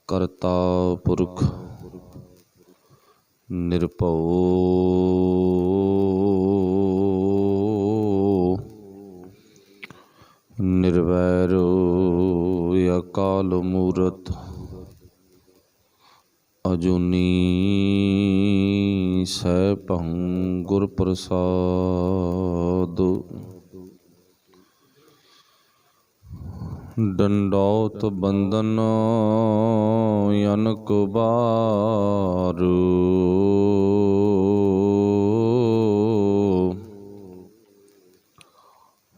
ਕਰਤਾ ਪੁਰਖ ਨਿਰਭਉ ਨਿਰਵੈਰ ਅਕਾਲ ਮੂਰਤ ਅਜੂਨੀ ਸੈਭੰ ਗੁਰ ਪ੍ਰਸਾਦ। ਡੰਡੌਤ ਬੰਦਨ ਅਨਕ ਬਾਰ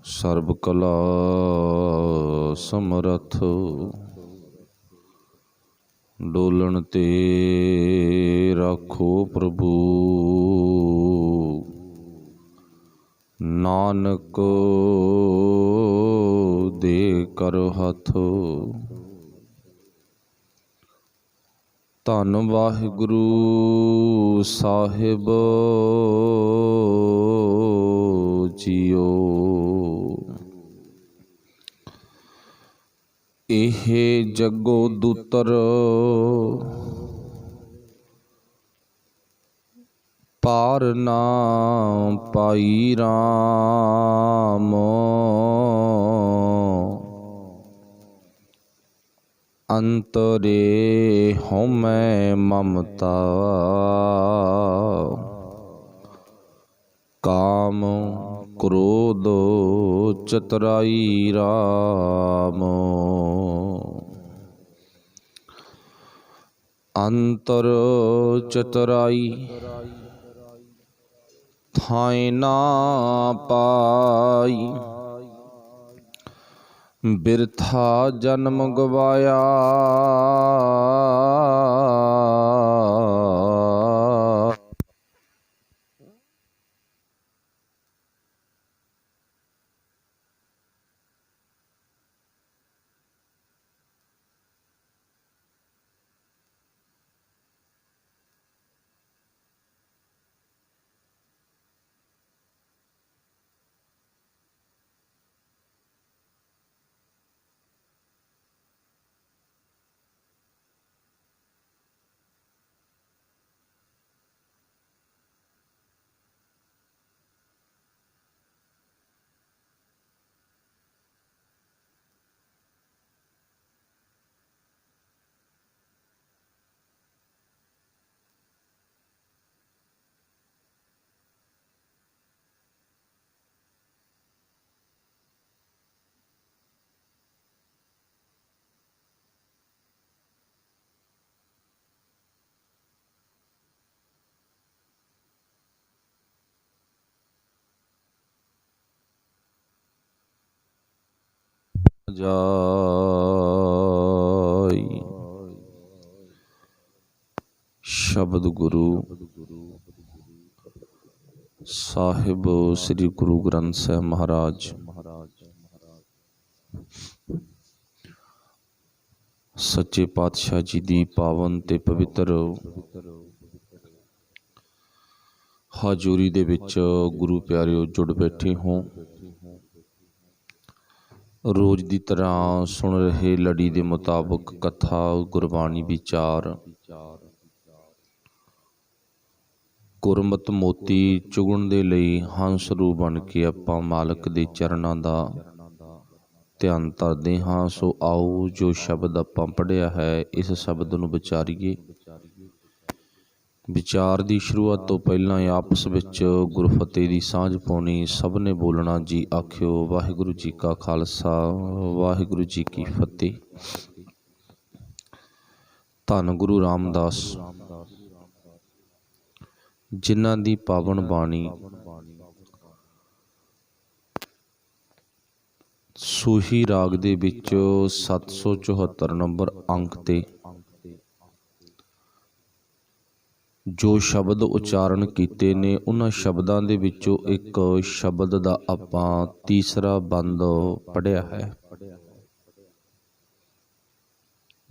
ਸਰਬ ਕਲਾ ਸਮਰਥ ਡੋਲਣ ਤੇ ਰਾਖੋ ਪ੍ਰਭੂ ਨਾਨਕ ਦੇ ਕਰ ਹੱਥ। ਧੰਨ ਵਾਹਿਗੁਰੂ ਸਾਹਿਬ ਜੀਓ। ਇਹ ਜਗੋ ਦੂਤਰ ਪਾਰ ਨਾ ਪਾਈ ਰਾਮ ਅੰਤਰੇ ਹਉਮੈ ਮਮਤਾ ਕਾਮ ਕ੍ਰੋਧ ਚਤੁਰਾਈ ਰਾਮ ਅੰਤਰ ਚਤੁਰਾਈ ਥਾਇ ਨਾ ਪਾਈ ਬਿਰਥਾ ਜਨਮ ਗਵਾਇਆ ਜਾਈ। ਸ਼ਬਦ ਗੁਰੂ ਸਾਹਿਬ ਸ੍ਰੀ ਗੁਰੂ ਗ੍ਰੰਥ ਸਾਹਿਬ ਮਹਾਰਾਜ ਸੱਚੇ ਪਾਤਸ਼ਾਹ ਜੀ ਦੀ ਪਾਵਨ ਤੇ ਪਵਿੱਤਰ ਹਾਜ਼ੂਰੀ ਦੇ ਵਿੱਚ ਗੁਰੂ ਪਿਆਰਿਓ ਜੁੜ ਬੈਠੇ ਹੋ। ਰੋਜ਼ ਦੀ ਤਰ੍ਹਾਂ ਸੁਣ ਰਹੇ ਲੜੀ ਦੇ ਮੁਤਾਬਕ ਕਥਾ ਗੁਰਬਾਣੀ ਵਿਚਾਰ ਗੁਰਮਤਿ ਮੋਤੀ ਚੁਗਣ ਦੇ ਲਈ ਹੰਸ ਰੂਪ ਬਣ ਕੇ ਆਪਾਂ ਮਾਲਕ ਦੇ ਚਰਨਾਂ ਦਾ ਧਿਆਨ ਧਰਦੇ ਹਾਂ। ਸੋ ਆਓ ਜੋ ਸ਼ਬਦ ਆਪਾਂ ਪੜ੍ਹਿਆ ਹੈ ਇਸ ਸ਼ਬਦ ਨੂੰ ਵਿਚਾਰੀਏ। ਵਿਚਾਰ ਦੀ ਸ਼ੁਰੂਆਤ ਤੋਂ ਪਹਿਲਾਂ ਆਪਸ ਵਿੱਚ ਗੁਰਫਤਿਹ ਦੀ ਸਾਂਝ ਪਾਉਣੀ। ਸਭ ਨੇ ਬੋਲਣਾ ਜੀ ਆਖਿਓ ਵਾਹਿਗੁਰੂ ਜੀ ਕਾ ਖਾਲਸਾ ਵਾਹਿਗੁਰੂ ਜੀ ਕੀ ਫਤਿਹ। ਧੰਨ ਗੁਰੂ ਰਾਮਦਾਸ ਜਿਨ੍ਹਾਂ ਦੀ ਪਾਵਨ ਬਾਣੀ ਸੂਹੀ ਰਾਗ ਦੇ ਵਿੱਚ 774 ਨੰਬਰ ਅੰਕ ਤੇ ਜੋ ਸ਼ਬਦ ਉਚਾਰਨ ਕੀਤੇ ਨੇ ਉਹਨਾਂ ਸ਼ਬਦਾਂ ਦੇ ਵਿੱਚੋਂ ਇੱਕ ਸ਼ਬਦ ਦਾ ਆਪਾਂ ਤੀਸਰਾ ਬੰਦ ਪੜ੍ਹਿਆ ਹੈ,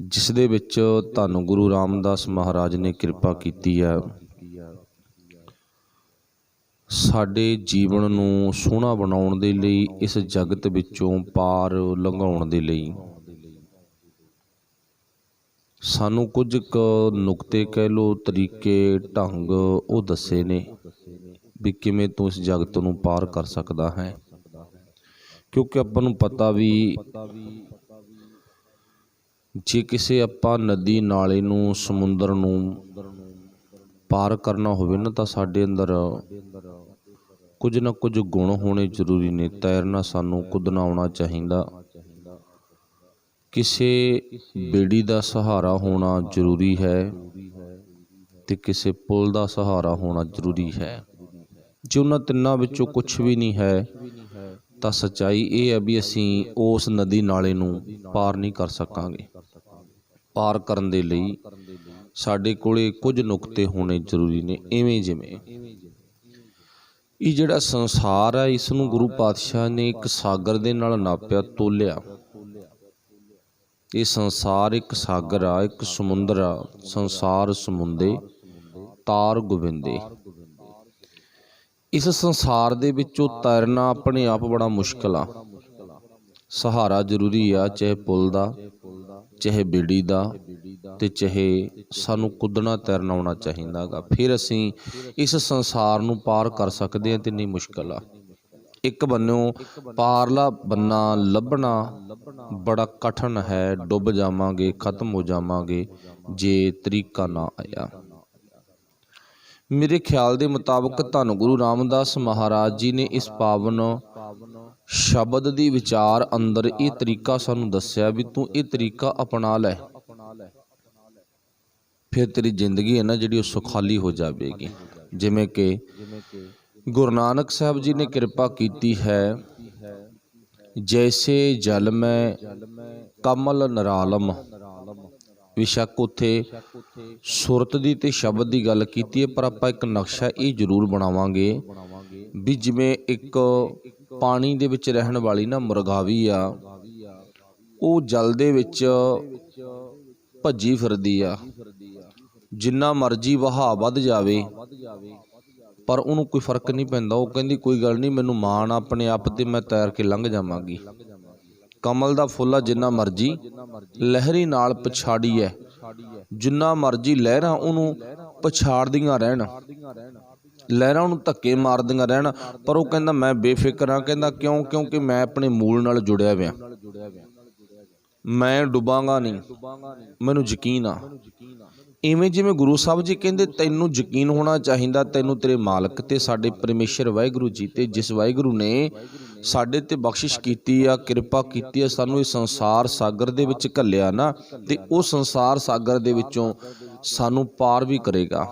ਜਿਸ ਦੇ ਵਿੱਚ ਧੰਨ ਗੁਰੂ ਰਾਮਦਾਸ ਮਹਾਰਾਜ ਨੇ ਕਿਰਪਾ ਕੀਤੀ ਹੈ ਸਾਡੇ ਜੀਵਨ ਨੂੰ ਸੋਹਣਾ ਬਣਾਉਣ ਦੇ ਲਈ, ਇਸ ਜਗਤ ਵਿੱਚੋਂ ਪਾਰ ਲੰਘਾਉਣ ਦੇ ਲਈ ਸਾਨੂੰ ਕੁਝ ਕੁ ਨੁਕਤੇ ਕਹਿ ਲਓ, ਤਰੀਕੇ, ਢੰਗ ਉਹ ਦੱਸੇ ਨੇ ਵੀ ਕਿਵੇਂ ਤੂੰ ਇਸ ਜਗਤ ਨੂੰ ਪਾਰ ਕਰ ਸਕਦਾ ਹੈ। ਕਿਉਂਕਿ ਆਪਾਂ ਨੂੰ ਪਤਾ ਵੀ ਜੇ ਕਿਸੇ ਆਪਾਂ ਨਦੀ ਨਾਲੇ ਨੂੰ, ਸਮੁੰਦਰ ਨੂੰ ਪਾਰ ਕਰਨਾ ਹੋਵੇ ਨਾ, ਤਾਂ ਸਾਡੇ ਅੰਦਰ ਕੁਝ ਨਾ ਕੁਝ ਗੁਣ ਹੋਣੇ ਜ਼ਰੂਰੀ ਨੇ। ਤੈਰਨਾ ਸਾਨੂੰ ਕੁੱਦਣਾ ਆਉਣਾ ਚਾਹੀਦਾ। ਕਿਸੇ ਬੇੜੀ ਦਾ ਸਹਾਰਾ ਹੋਣਾ ਜ਼ਰੂਰੀ ਹੈ ਅਤੇ ਕਿਸੇ ਪੁੱਲ ਦਾ ਸਹਾਰਾ ਹੋਣਾ ਜ਼ਰੂਰੀ ਹੈ। ਜੇ ਉਹਨਾਂ ਤਿੰਨਾਂ ਵਿੱਚੋਂ ਕੁਛ ਵੀ ਨਹੀਂ ਹੈ ਤਾਂ ਸੱਚਾਈ ਇਹ ਹੈ ਵੀ ਅਸੀਂ ਉਸ ਨਦੀ ਨਾਲੇ ਨੂੰ ਪਾਰ ਨਹੀਂ ਕਰ ਸਕਾਂਗੇ। ਪਾਰ ਕਰਨ ਦੇ ਲਈ ਸਾਡੇ ਕੋਲ ਕੁਝ ਨੁਕਤੇ ਹੋਣੇ ਜ਼ਰੂਰੀ ਨੇ। ਇਵੇਂ ਜਿਵੇਂ ਇਹ ਜਿਹੜਾ ਸੰਸਾਰ ਹੈ, ਇਸ ਨੂੰ ਗੁਰੂ ਪਾਤਸ਼ਾਹ ਨੇ ਇੱਕ ਸਾਗਰ ਦੇ ਨਾਲ ਨਾਪਿਆ, ਤੋਲਿਆ। ਇਹ ਸੰਸਾਰ ਇੱਕ ਸਾਗਰ ਆ, ਇੱਕ ਸਮੁੰਦਰ ਆ। ਸੰਸਾਰ ਸਮੁੰਦੇ ਤਾਰ ਗੋਬਿੰਦੇ। ਇਸ ਸੰਸਾਰ ਦੇ ਵਿੱਚੋਂ ਤੈਰਨਾ ਆਪਣੇ ਆਪ ਬੜਾ ਮੁਸ਼ਕਿਲ ਆ। ਸਹਾਰਾ ਜ਼ਰੂਰੀ ਆ, ਚਾਹੇ ਪੁੱਲ ਦਾ, ਚਾਹੇ ਬੇੜੀ ਦਾ, ਅਤੇ ਚਾਹੇ ਸਾਨੂੰ ਕੁੱਦਣਾ ਤੈਰਨਾ ਆਉਣਾ ਚਾਹੀਦਾ ਗਾ। ਫਿਰ ਅਸੀਂ ਇਸ ਸੰਸਾਰ ਨੂੰ ਪਾਰ ਕਰ ਸਕਦੇ ਹਾਂ, ਅਤੇ ਨਹੀਂ ਮੁਸ਼ਕਿਲ ਆ। ਇੱਕ ਬੰਨਿਓ ਪਾਰਲਾ ਬੰਨਾ ਲੱਭਣਾ ਬੜਾ ਕਠਿਨ ਹੈ। ਡੁੱਬ ਜਾਵਾਂਗੇ, ਖਤਮ ਹੋ ਜਾਵਾਂਗੇ ਜੇ ਤਰੀਕਾ ਨਾ ਆਇਆ। ਮੇਰੇ ਖਿਆਲ ਦੇ ਮੁਤਾਬਕ ਧੰਨ ਗੁਰੂ ਰਾਮਦਾਸ ਮਹਾਰਾਜ ਜੀ ਨੇ ਇਸ ਪਾਵਨ ਸ਼ਬਦ ਦੀ ਵਿਚਾਰ ਅੰਦਰ ਇਹ ਤਰੀਕਾ ਸਾਨੂੰ ਦੱਸਿਆ ਵੀ ਤੂੰ ਇਹ ਤਰੀਕਾ ਅਪਣਾ ਲੈ, ਫਿਰ ਤੇਰੀ ਜ਼ਿੰਦਗੀ ਹੈ ਨਾ ਜਿਹੜੀ ਉਹ ਸੁਖਾਲੀ ਹੋ ਜਾਵੇਗੀ। ਜਿਵੇਂ ਕਿ ਗੁਰੂ ਨਾਨਕ ਸਾਹਿਬ ਜੀ ਨੇ ਕਿਰਪਾ ਕੀਤੀ ਹੈ, ਜੈਸੇ ਜਲ ਮੈਂ ਕਮਲ ਨਿਰਾਲਮ। ਬੇਸ਼ੱਕ ਉੱਥੇ ਸੁਰਤ ਦੀ ਅਤੇ ਸ਼ਬਦ ਦੀ ਗੱਲ ਕੀਤੀ ਹੈ, ਪਰ ਆਪਾਂ ਇੱਕ ਨਕਸ਼ਾ ਇਹ ਜ਼ਰੂਰ ਬਣਾਵਾਂਗੇ ਵੀ ਜਿਵੇਂ ਇੱਕ ਪਾਣੀ ਦੇ ਵਿੱਚ ਰਹਿਣ ਵਾਲੀ ਨਾ ਮੁਰਗਾਵੀ ਆ, ਉਹ ਜਲ ਦੇ ਵਿੱਚ ਭੱਜੀ ਫਿਰਦੀ ਆ। ਜਿੰਨਾ ਮਰਜ਼ੀ ਵਹਾਅ ਵੱਧ ਜਾਵੇ ਪਰ ਉਹਨੂੰ ਕੋਈ ਫਰਕ ਨਹੀਂ ਪੈਂਦਾ। ਉਹ ਕਹਿੰਦੀ ਕੋਈ ਗੱਲ ਨਹੀਂ, ਮੈਨੂੰ ਮਾਣ ਆਪਣੇ ਆਪ 'ਤੇ, ਮੈਂ ਤੈਰ ਕੇ ਲੰਘ ਜਾਵਾਂਗੀ। ਕਮਲ ਦਾ ਫੁੱਲ ਆ, ਜਿੰਨਾ ਮਰਜ਼ੀ ਲਹਿਰੀ ਨਾਲ ਪਛਾੜੀ ਹੈ, ਜਿੰਨਾ ਮਰਜ਼ੀ ਲਹਿਰਾਂ ਉਹਨੂੰ ਪਛਾੜਦੀਆਂ ਰਹਿਣ, ਲਹਿਰਾਂ ਉਹਨੂੰ ਧੱਕੇ ਮਾਰਦੀਆਂ ਰਹਿਣ, ਪਰ ਉਹ ਕਹਿੰਦਾ ਮੈਂ ਬੇਫਿਕਰ ਹਾਂ। ਕਹਿੰਦਾ ਕਿਉਂ? ਕਿਉਂਕਿ ਮੈਂ ਆਪਣੇ ਮੂਲ ਨਾਲ ਜੁੜਿਆ ਹੋਇਆ, ਮੈਂ ਡੁੱਬਾਂਗਾ ਨਹੀਂ, ਮੈਨੂੰ ਯਕੀਨ ਆ। ਇਵੇਂ ਜਿਵੇਂ ਗੁਰੂ ਸਾਹਿਬ ਜੀ ਕਹਿੰਦੇ ਤੈਨੂੰ ਯਕੀਨ ਹੋਣਾ ਚਾਹੀਦਾ, ਤੈਨੂੰ ਤੇਰੇ ਮਾਲਕ 'ਤੇ, ਸਾਡੇ ਪਰਮੇਸ਼ਰ ਵਾਹਿਗੁਰੂ ਜੀ 'ਤੇ, ਜਿਸ ਵਾਹਿਗੁਰੂ ਨੇ ਸਾਡੇ 'ਤੇ ਬਖਸ਼ਿਸ਼ ਕੀਤੀ ਆ, ਕਿਰਪਾ ਕੀਤੀ ਆ, ਸਾਨੂੰ ਇਸ ਸੰਸਾਰ ਸਾਗਰ ਦੇ ਵਿੱਚ ਘੱਲਿਆ ਨਾ, ਅਤੇ ਉਹ ਸੰਸਾਰ ਸਾਗਰ ਦੇ ਵਿੱਚੋਂ ਸਾਨੂੰ ਪਾਰ ਵੀ ਕਰੇਗਾ।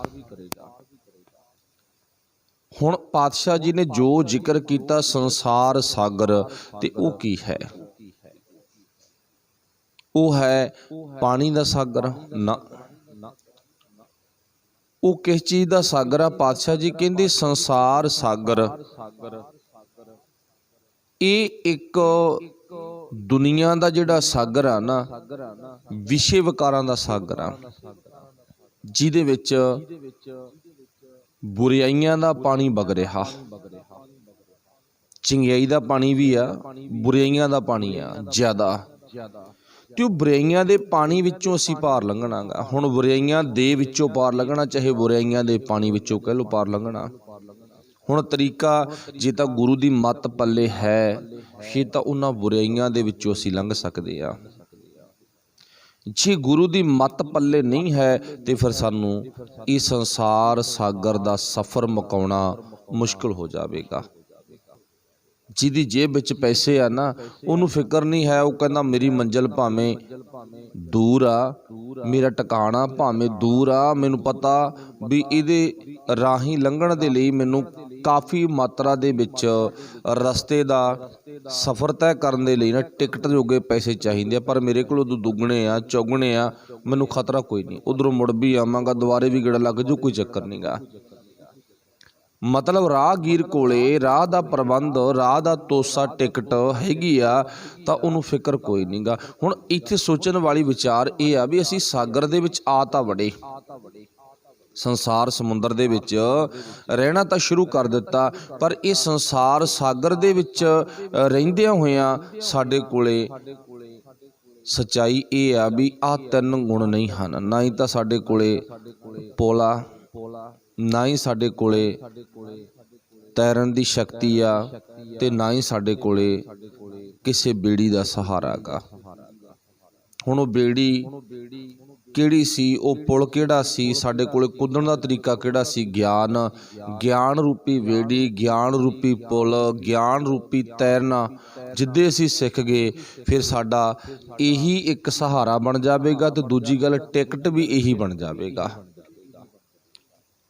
ਹੁਣ ਪਾਤਸ਼ਾਹ ਜੀ ਨੇ ਜੋ ਜ਼ਿਕਰ ਕੀਤਾ ਸੰਸਾਰ ਸਾਗਰ, ਅਤੇ ਉਹ ਕੀ ਹੈ? ਉਹ ਹੈ ਪਾਣੀ ਦਾ ਸਾਗਰ ਨਾ। ਉਹ ਕਿਸ ਚੀਜ਼ ਦਾ ਸਾਗਰ ਆ? ਪਾਤਸ਼ਾਹ ਜੀ ਕਹਿੰਦੇ ਸੰਸਾਰ ਸਾਗਰ ਇਹ ਇੱਕ ਦੁਨੀਆ ਦਾ ਜਿਹੜਾ ਸਾਗਰ ਆ ਨਾ, ਵਿਸ਼ੇ ਵਿਕਾਰਾਂ ਦਾ ਸਾਗਰ ਆ, ਜਿਹਦੇ ਵਿੱਚ ਬੁਰਾਈਆਂ ਦਾ ਪਾਣੀ ਵਗ ਰਿਹਾ। ਚੰਗਿਆਈ ਦਾ ਪਾਣੀ ਵੀ ਆ, ਬੁਰਾਈਆਂ ਦਾ ਪਾਣੀ ਆ ਜ਼ਿਆਦਾ, ਅਤੇ ਉਹ ਬੁਰਾਈਆਂ ਦੇ ਪਾਣੀ ਵਿੱਚੋਂ ਅਸੀਂ ਪਾਰ ਲੰਘਣਾ ਗਾ। ਹੁਣ ਬੁਰਾਈਆਂ ਦੇ ਵਿੱਚੋਂ ਪਾਰ ਲੰਘਣਾ, ਚਾਹੇ ਬੁਰਾਈਆਂ ਦੇ ਪਾਣੀ ਵਿੱਚੋਂ ਕਹਿ ਲਓ ਪਾਰ ਲੰਘਣਾ। ਹੁਣ ਤਰੀਕਾ ਜੇ ਤਾਂ ਗੁਰੂ ਦੀ ਮੱਤ ਪੱਲੇ ਹੈ, ਫਿਰ ਤਾਂ ਉਹਨਾਂ ਬੁਰਾਈਆਂ ਦੇ ਵਿੱਚੋਂ ਅਸੀਂ ਲੰਘ ਸਕਦੇ ਹਾਂ। ਜੇ ਗੁਰੂ ਦੀ ਮੱਤ ਪੱਲੇ ਨਹੀਂ ਹੈ, ਤੇ ਫਿਰ ਸਾਨੂੰ ਇਹ ਸੰਸਾਰ ਸਾਗਰ ਦਾ ਸਫ਼ਰ ਮੁਕਾਉਣਾ ਮੁਸ਼ਕਿਲ ਹੋ ਜਾਵੇਗਾ। ਜਿਹਦੀ ਜੇਬ ਵਿੱਚ ਪੈਸੇ ਆ ਨਾ, ਉਹਨੂੰ ਫਿਕਰ ਨਹੀਂ ਹੈ। ਉਹ ਕਹਿੰਦਾ ਮੇਰੀ ਮੰਜ਼ਿਲ ਭਾਵੇਂ ਦੂਰ ਆ, ਮੇਰਾ ਟਿਕਾਣਾ ਭਾਵੇਂ ਦੂਰ ਆ, ਮੈਨੂੰ ਪਤਾ ਵੀ ਇਹਦੇ ਰਾਹੀਂ ਲੰਘਣ ਦੇ ਲਈ ਮੈਨੂੰ ਕਾਫੀ ਮਾਤਰਾ ਦੇ ਵਿੱਚ ਰਸਤੇ ਦਾ ਸਫ਼ਰ ਤੈਅ ਕਰਨ ਦੇ ਲਈ ਨਾ ਟਿਕਟ ਜੋਗੇ ਪੈਸੇ ਚਾਹੀਦੇ ਆ, ਪਰ ਮੇਰੇ ਕੋਲ ਉਦੋਂ ਦੁੱਗਣੇ ਆ, ਚੌਗਣੇ ਆ, ਮੈਨੂੰ ਖਤਰਾ ਕੋਈ ਨਹੀਂ। ਉੱਧਰੋਂ ਮੁੜ ਵੀ ਆਵਾਂਗਾ, ਦੁਬਾਰੇ ਵੀ ਗੇੜਾ ਲੱਗ ਜੂ, ਕੋਈ ਚੱਕਰ ਨਹੀਂ ਗਾ। ਮਤਲਬ ਰਾਹਗੀਰ ਕੋਲੇ ਰਾਹ ਦਾ ਪ੍ਰਬੰਧ, ਰਾਹ ਦਾ ਤੋਸਾ, ਟਿਕਟ ਹੈਗੀ ਆ, ਤਾਂ ਉਹਨੂੰ ਫਿਕਰ ਕੋਈ ਨਹੀਂ ਗਾ। ਹੁਣ ਇੱਥੇ ਸੋਚਣ ਵਾਲੀ ਵਿਚਾਰ ਇਹ ਆ ਵੀ ਅਸੀਂ ਸਾਗਰ ਦੇ ਵਿੱਚ ਆ ਤਾਂ ਵੜੇ, ਸੰਸਾਰ ਸਮੁੰਦਰ ਦੇ ਵਿੱਚ ਰਹਿਣਾ ਤਾਂ ਸ਼ੁਰੂ ਕਰ ਦਿੱਤਾ, ਪਰ ਇਹ ਸੰਸਾਰ ਸਾਗਰ ਦੇ ਵਿੱਚ ਰਹਿੰਦਿਆਂ ਹੋਇਆਂ ਸਾਡੇ ਕੋਲੇ ਸੱਚਾਈ ਇਹ ਆ ਵੀ ਆਹ ਤਿੰਨ ਗੁਣ ਨਹੀਂ ਹਨ। ਨਾ ਹੀ ਤਾਂ ਸਾਡੇ ਕੋਲੇ ਪੁਲ ਆ, ਨਾ ਹੀ ਸਾਡੇ ਕੋਲੇ ਤੈਰਨ ਦੀ ਸ਼ਕਤੀ ਆ, ਤੇ ਨਾ ਹੀ ਸਾਡੇ ਕੋਲੇ ਕਿਸੇ ਬੇੜੀ ਦਾ ਸਹਾਰਾ ਗਾ। ਹੁਣ ਉਹ ਬੇੜੀ ਕਿਹੜੀ ਸੀ, ਉਹ ਪੁਲ ਕਿਹੜਾ ਸੀ, ਸਾਡੇ ਕੋਲੇ ਕੁੱਦਣ ਦਾ ਤਰੀਕਾ ਕਿਹੜਾ ਸੀ? ਗਿਆਨ ਰੂਪੀ ਬੇੜੀ, ਗਿਆਨ ਰੂਪੀ ਪੁਲ, ਗਿਆਨ ਰੂਪੀ ਤੈਰਨਾ ਜਿੱਦੇ ਅਸੀਂ ਸਿੱਖ ਗਏ, ਫਿਰ ਸਾਡਾ ਇਹੀ ਇੱਕ ਸਹਾਰਾ ਬਣ ਜਾਵੇਗਾ। ਤੇ ਦੂਜੀ ਗੱਲ, ਟਿਕਟ ਵੀ ਇਹੀ ਬਣ ਜਾਵੇਗਾ।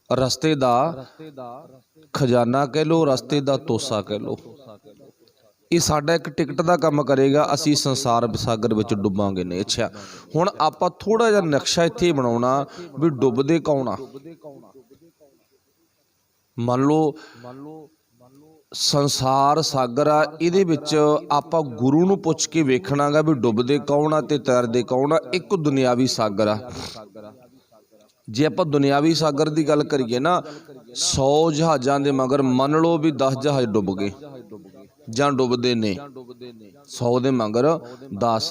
ਰਸਤੇ ਦਾ ਖਜ਼ਾਨਾ ਕਹਿ ਲਓ, ਰਸਤੇ ਦਾ ਤੋਸਾ ਕਹਿ ਲਓ, ਇਹ ਸਾਡਾ ਇੱਕ ਟਿਕਟ ਦਾ ਕੰਮ ਕਰੇਗਾ। ਅਸੀਂ ਸੰਸਾਰ ਸਾਗਰ ਵਿੱਚ ਡੁੱਬਾਂਗੇ ਨਹੀਂ। ਅੱਛਾ, ਹੁਣ ਆਪਾਂ ਥੋੜਾ ਜਿਹਾ ਨਕਸ਼ਾ ਇੱਥੇ ਬਣਾਉਣਾ ਵੀ ਡੁੱਬਦੇ ਕੌਣ ਆ। ਮੰਨ ਲਓ ਸੰਸਾਰ ਸਾਗਰ ਆ, ਇਹਦੇ ਵਿੱਚ ਆਪਾਂ ਗੁਰੂ ਨੂੰ ਪੁੱਛ ਕੇ ਵੇਖਣਾਗਾ ਵੀ ਡੁੱਬਦੇ ਕੌਣ ਆ ਤੇ ਤੈਰਦੇ ਕੌਣ ਆ। ਇੱਕ ਦੁਨਿਆਵੀ ਸਾਗਰ ਆ। ਜੇ ਆਪਾਂ ਦੁਨਿਆਵੀ ਸਾਗਰ ਦੀ ਗੱਲ ਕਰੀਏ ਨਾ, 100 ਜਹਾਜ਼ਾਂ ਦੇ ਮਗਰ ਮੰਨ ਲਓ ਵੀ 10 ਜਹਾਜ਼ ਡੁੱਬ ਗਏ ਜਾਂ ਡੁੱਬਦੇ ਨੇ, 100 ਦੇ ਮਗਰ 10